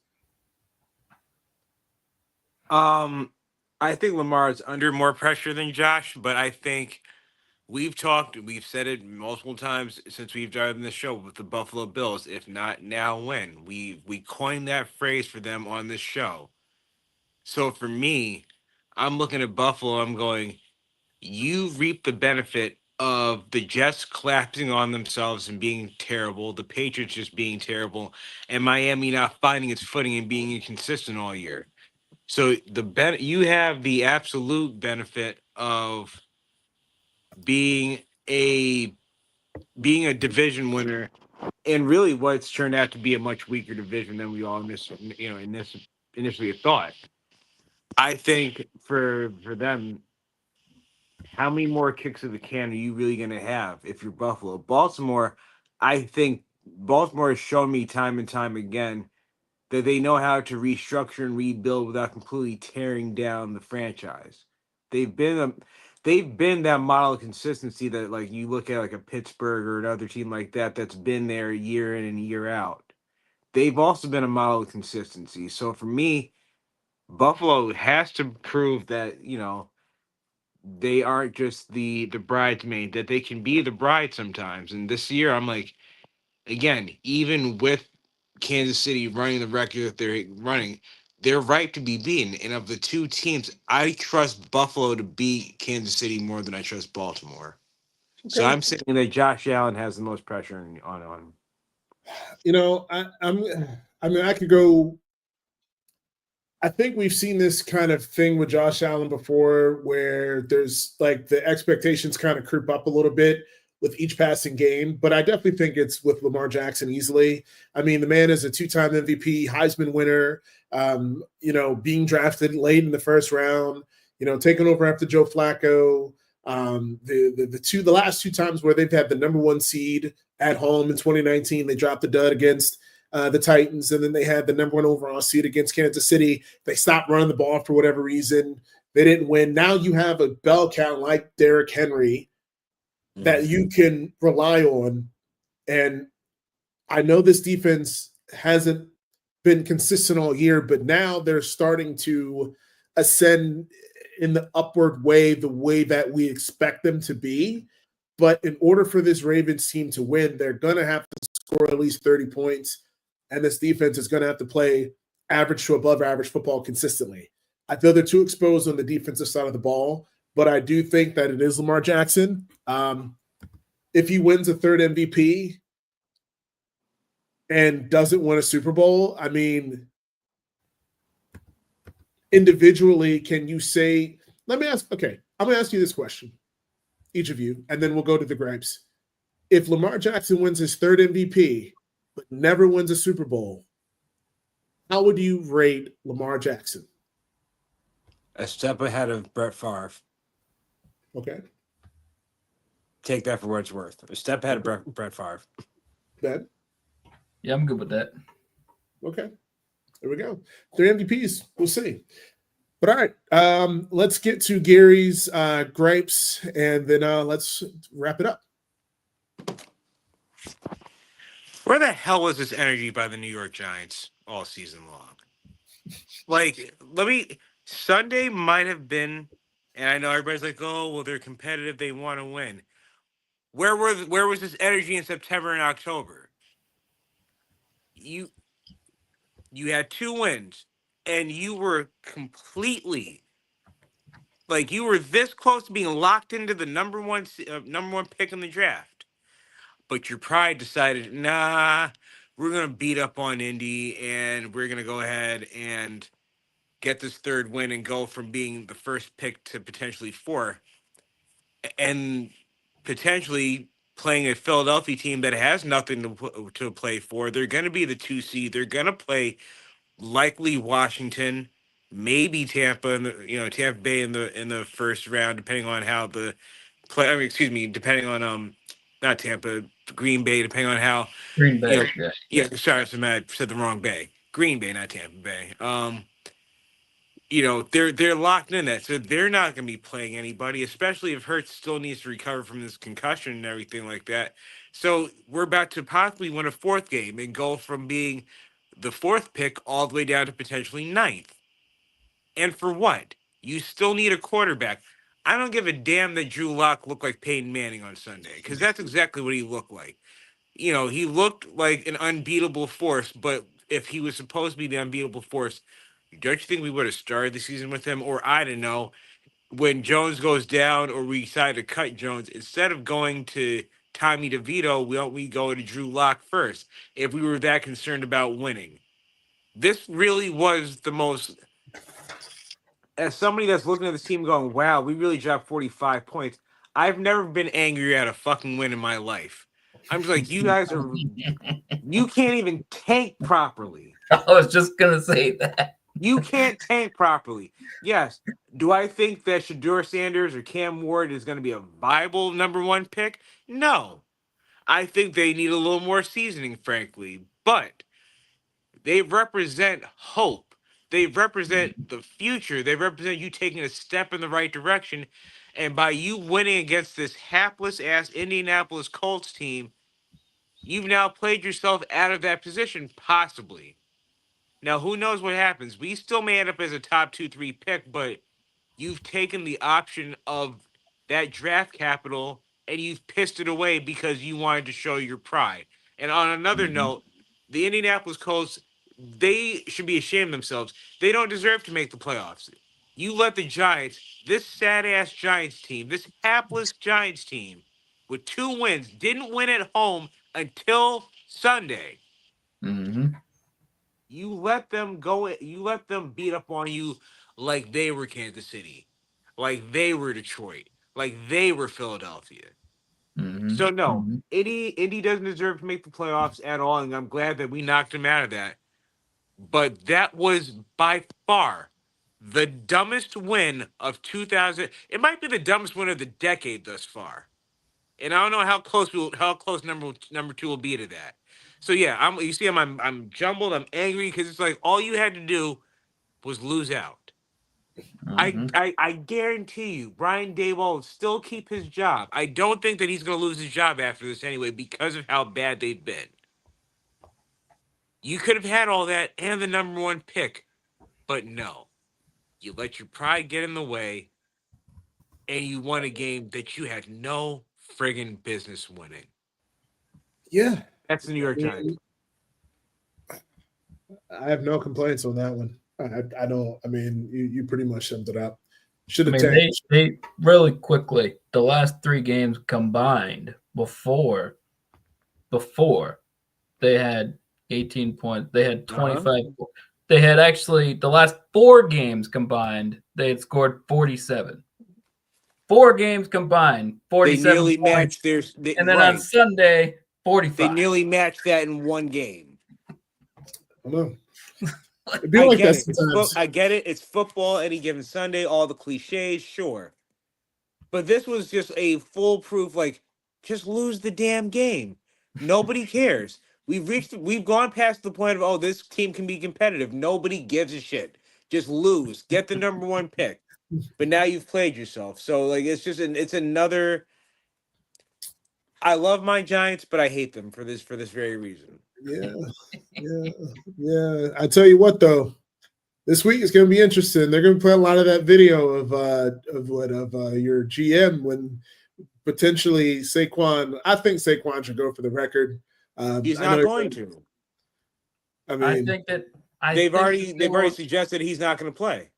I think Lamar is under more pressure than Josh, but I think we've said it multiple times since we've done this show with the Buffalo Bills. If not now, when? We coined that phrase for them on this show. So for me, I'm looking at Buffalo. I'm going, you reap the benefit of the Jets collapsing on themselves and being terrible, the Patriots just being terrible, and Miami not finding its footing and being inconsistent all year. So you have the absolute benefit of being a division winner, and really what's turned out to be a much weaker division than we all initially thought. I think for them, how many more kicks of the can are you really going to have if you're Buffalo? Baltimore, I think Baltimore has shown me time and time again that they know how to restructure and rebuild without completely tearing down the franchise. They've been that model of consistency that, like, you look at like a Pittsburgh or another team like that that's been there year in and year out. They've also been a model of consistency. So for me, Buffalo has to prove that, they aren't just the bridesmaid, that they can be the bride sometimes. And this year, I'm like, again, even with Kansas City running the record that they're running, they're right to be beaten. And of the two teams, I trust Buffalo to beat Kansas City more than I trust Baltimore. Okay. So I'm saying that Josh Allen has the most pressure on him. I could go. I think we've seen this kind of thing with Josh Allen before where there's like the expectations kind of creep up a little bit with each passing game, but I definitely think it's with Lamar Jackson easily. I mean, the man is a 2-time MVP, Heisman winner, being drafted late in the first round, taking over after Joe Flacco. The last 2 times where they've had the number 1 seed at home in 2019, they dropped the dud against the Titans, and then they had the number 1 overall seed against Kansas City. They stopped running the ball for whatever reason. They didn't win. Now you have a bell count like Derrick Henry that you can rely on. And I know this defense hasn't been consistent all year, but now they're starting to ascend in the upward way, the way that we expect them to be. But in order for this Ravens team to win, they're going to have to score at least 30 points. And this defense is going to have to play average to above average football consistently. I feel they're too exposed on the defensive side of the ball, but I do think that it is Lamar Jackson. If he wins a 3rd MVP and doesn't win a Super Bowl, I mean, individually, can you say, I'm going to ask you this question, each of you, and then we'll go to the gripes. If Lamar Jackson wins his 3rd MVP, but never wins a Super Bowl, how would you rate Lamar Jackson? A step ahead of Brett Favre. Okay. Take that for what it's worth. A step ahead of Brett Favre. Ben? Yeah, I'm good with that. Okay. There we go. 3 MVPs. We'll see. But all right, let's get to Gary's gripes, and then let's wrap it up. Where the hell was this energy by the New York Giants all season long? Like, Sunday might have been, and I know everybody's like, oh, well, they're competitive, they want to win. Where was this energy in September and October? You had 2 wins, and you were completely like you were this close to being locked into the number one pick in the draft. But your pride decided, nah, we're gonna beat up on Indy, and we're gonna go ahead and get this 3rd win and go from being the first pick to potentially 4, and potentially playing a Philadelphia team that has nothing to play for. They're going to be the 2 seed. They're going to play likely Washington, maybe Tampa, Tampa Bay in the first round, depending on how the play. I mean, excuse me, depending on not Tampa, Green Bay, depending on how Green Bay. yeah. Sorry, I said the wrong Bay. Green Bay, not Tampa Bay. They're locked in that, so they're not going to be playing anybody, especially if Hurts still needs to recover from this concussion and everything like that. So we're about to possibly win a 4th game and go from being the 4th pick all the way down to potentially 9th. And for what? You still need a quarterback. I don't give a damn that Drew Lock looked like Peyton Manning on Sunday, because that's exactly what he looked like. He looked like an unbeatable force, but if he was supposed to be the unbeatable force, don't you think we would have started the season with him? Or I don't know, when Jones goes down or we decide to cut Jones, instead of going to Tommy DeVito, we go to Drew Lock first if we were that concerned about winning. This really was the most, as somebody that's looking at this team going, wow, we really dropped 45 points. I've never been angry at a fucking win in my life. I'm just like, you guys are, you can't even tank properly. I was just gonna say that. You can't tank properly. Yes. Do I think that Shedeur Sanders or Cam Ward is going to be a viable number 1 pick? No. I think they need a little more seasoning, frankly. But they represent hope. They represent the future. They represent you taking a step in the right direction. And by you winning against this hapless-ass Indianapolis Colts team, you've now played yourself out of that position, possibly. Now, who knows what happens? We still may end up as a top 2-3 pick, but you've taken the option of that draft capital and you've pissed it away because you wanted to show your pride. And on another note, the Indianapolis Colts, they should be ashamed of themselves. They don't deserve to make the playoffs. You let the Giants, this sad-ass Giants team, this hapless Giants team, with 2 wins, didn't win at home until Sunday. Mm-hmm. You let them go. You let them beat up on you like they were Kansas City, like they were Detroit, like they were Philadelphia. Mm-hmm. So no, Mm-hmm. Indy doesn't deserve to make the playoffs at all, and I'm glad that we knocked him out of that. But that was by far the dumbest win of 2000. It might be the dumbest win of the decade thus far, and I don't know how close number 2 will be to that. So yeah, I'm jumbled. I'm angry because it's like all you had to do was lose out. Mm-hmm. I guarantee you, Brian Daboll will still keep his job. I don't think that he's going to lose his job after this anyway because of how bad they've been. You could have had all that and the number 1 pick, but no. You let your pride get in the way, and you won a game that you had no friggin' business winning. Yeah. That's the New York Giants. I have no complaints on that one. I don't. I mean, you pretty much summed it up. Should I have mean, tanked. they really quickly, the last 3 games combined before they had 18 points. They had 25. They had actually the last 4 games combined, they had scored 47. 4 games combined, 47 They nearly points. matched And then on Sunday, 45. They nearly matched that in 1 game. I know. It'd be like that sometimes. I get it. It's football any given Sunday, all the cliches, sure. But this was just a foolproof, like, just lose the damn game. Nobody cares. We've gone past the point of, oh, this team can be competitive. Nobody gives a shit. Just lose. Get the number 1 pick. But now you've played yourself. So, like, it's just it's another I love my Giants, but I hate them for this very reason. Yeah. I tell you what, though, this week is going to be interesting. They're going to play a lot of that video of your GM when potentially Saquon. I think Saquon should go for the record. He's not going to. I mean, I think that they've already suggested he's not going to play.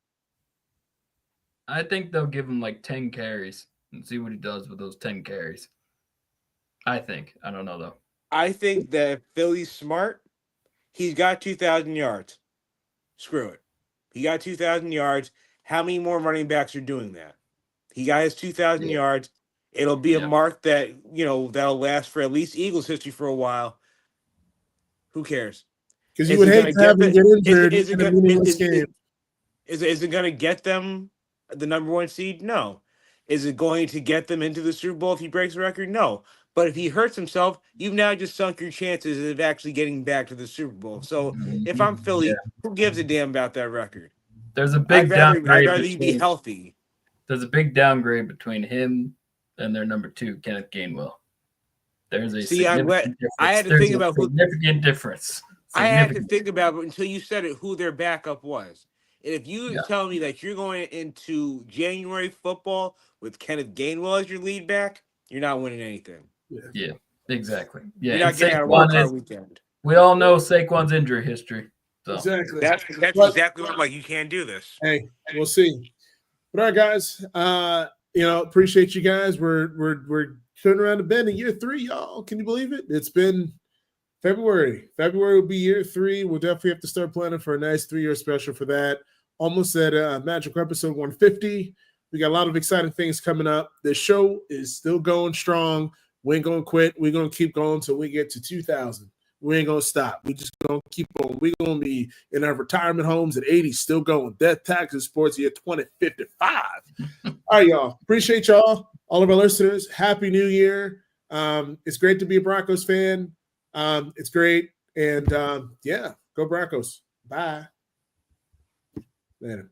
I think they'll give him like 10 carries and see what he does with those 10 carries. I think. I don't know though. I think that if Philly's smart, he's got 2,000 yards. Screw it. He got 2,000 yards. How many more running backs are doing that? He got his 2,000 yards. It'll be a mark that, that'll last for at least Eagles history for a while. Who cares? Because you would hate to have him get injured in a meaningless game. Is it going to get them the number 1 seed? No. Is it going to get them into the Super Bowl if he breaks the record? No. But if he hurts himself, you've now just sunk your chances of actually getting back to the Super Bowl. So if I'm Philly, who gives a damn about that record? There's a big downgrade. I'd rather you be healthy. There's a big downgrade between him and their number 2, Kenneth Gainwell. There's a significant difference. I had to think about significant difference. I had to think about it until you said it, who their backup was. And if you tell me that you're going into January football with Kenneth Gainwell as your lead back, you're not winning anything. Yeah, exactly. Yeah, you're not getting out of wild card weekend. We all know Saquon's injury history. So. Exactly. That's exactly what I'm like. You can't do this. Hey, we'll see. But all right, guys. Appreciate you guys. We're turning around the bend in year 3, y'all. Can you believe it? It's been February. February will be year 3. We'll definitely have to start planning for a nice 3-year special for that. Almost at magical episode 150. We got a lot of exciting things coming up. The show is still going strong. We ain't gonna quit. We're gonna keep going until we get to 2,000. We ain't gonna stop. We just gonna keep going. We're gonna be in our retirement homes at 80, still going. Death, taxes, sports year 2055. All right, y'all. Appreciate y'all. All of our listeners. Happy New Year. It's great to be a Broncos fan. It's great. And go Broncos. Bye. Later.